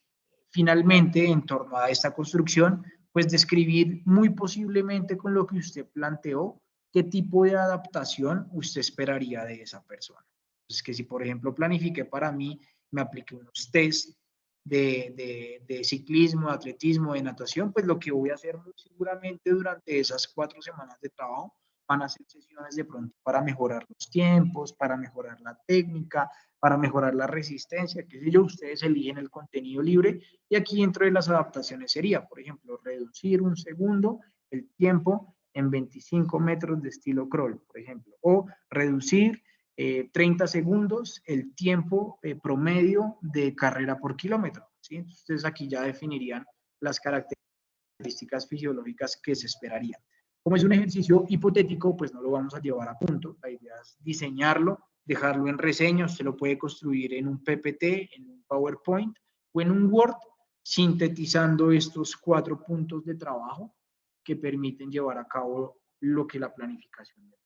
finalmente en torno a esta construcción, pues describir muy posiblemente con lo que usted planteó, qué tipo de adaptación usted esperaría de esa persona. Entonces, que si por ejemplo planifique para mí, me aplique unos test de ciclismo, de atletismo, de natación, pues lo que voy a hacer muy seguramente durante esas 4 semanas de trabajo van a ser sesiones de pronto para mejorar los tiempos, para mejorar la técnica, para mejorar la resistencia, qué sé yo, ustedes eligen el contenido libre y aquí dentro de las adaptaciones sería, por ejemplo, reducir 1 segundo el tiempo en 25 metros de estilo crawl, por ejemplo, o reducir 30 segundos el tiempo promedio de carrera por kilómetro, ¿sí? Entonces aquí ya definirían las características fisiológicas que se esperarían. Como es un ejercicio hipotético, pues no lo vamos a llevar a punto. La idea es diseñarlo, dejarlo en reseña. Usted lo puede construir en un PPT, en un PowerPoint o en un Word, sintetizando estos 4 puntos de trabajo que permiten llevar a cabo lo que la planificación es.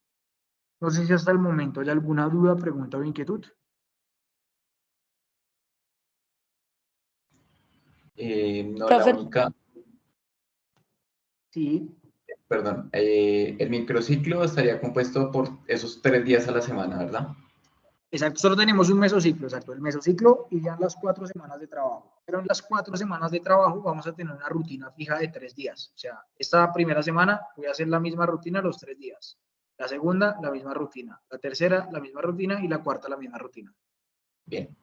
No sé si hasta el momento hay alguna duda, pregunta o inquietud. No, la Profe, única, Sí, perdón, el microciclo estaría compuesto por esos 3 días a la semana, ¿verdad? exacto. Solo tenemos un mesociclo, exacto. El mesociclo y ya las 4 semanas de trabajo. Pero en las 4 semanas de trabajo vamos a tener una rutina fija de 3 días. O sea, esta primera semana voy a hacer la misma rutina los 3 días. La segunda, la misma rutina. La tercera, la misma rutina. Y la cuarta, la misma rutina. Bien.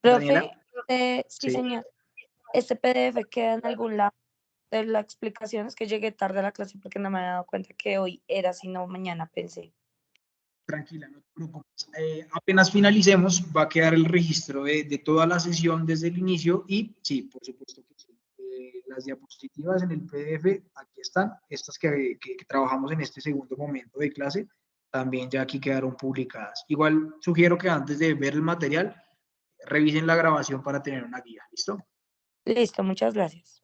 Daniela. profe, sí, Sí. señor. Este PDF queda en algún lado de la explicación. Es que llegué tarde a la clase porque no me había dado cuenta que hoy era, sino mañana pensé. Tranquila, no te preocupes. Apenas finalicemos, va a quedar el registro de toda la sesión desde el inicio y sí, por supuesto que sí. Las diapositivas en el PDF, aquí están, estas que trabajamos en este segundo momento de clase, también ya aquí quedaron publicadas. Igual sugiero que antes de ver el material, revisen la grabación para tener una guía, ¿listo? Listo, muchas gracias.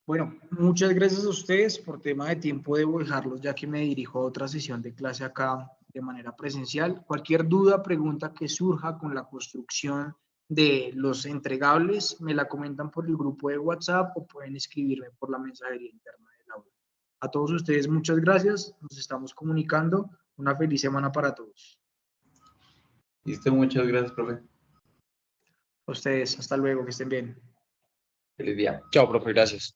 Bueno, muchas gracias a ustedes. Por tema de tiempo debo dejarlos ya que me dirijo a otra sesión de clase acá de manera presencial. Cualquier duda, pregunta que surja con la construcción de los entregables, me la comentan por el grupo de WhatsApp o pueden escribirme por la mensajería interna del aula. A todos ustedes, muchas gracias. Nos estamos comunicando. Una feliz semana para todos. Listo, muchas gracias, profe. A ustedes, hasta luego, que estén bien. Feliz día. Chao, profe, gracias.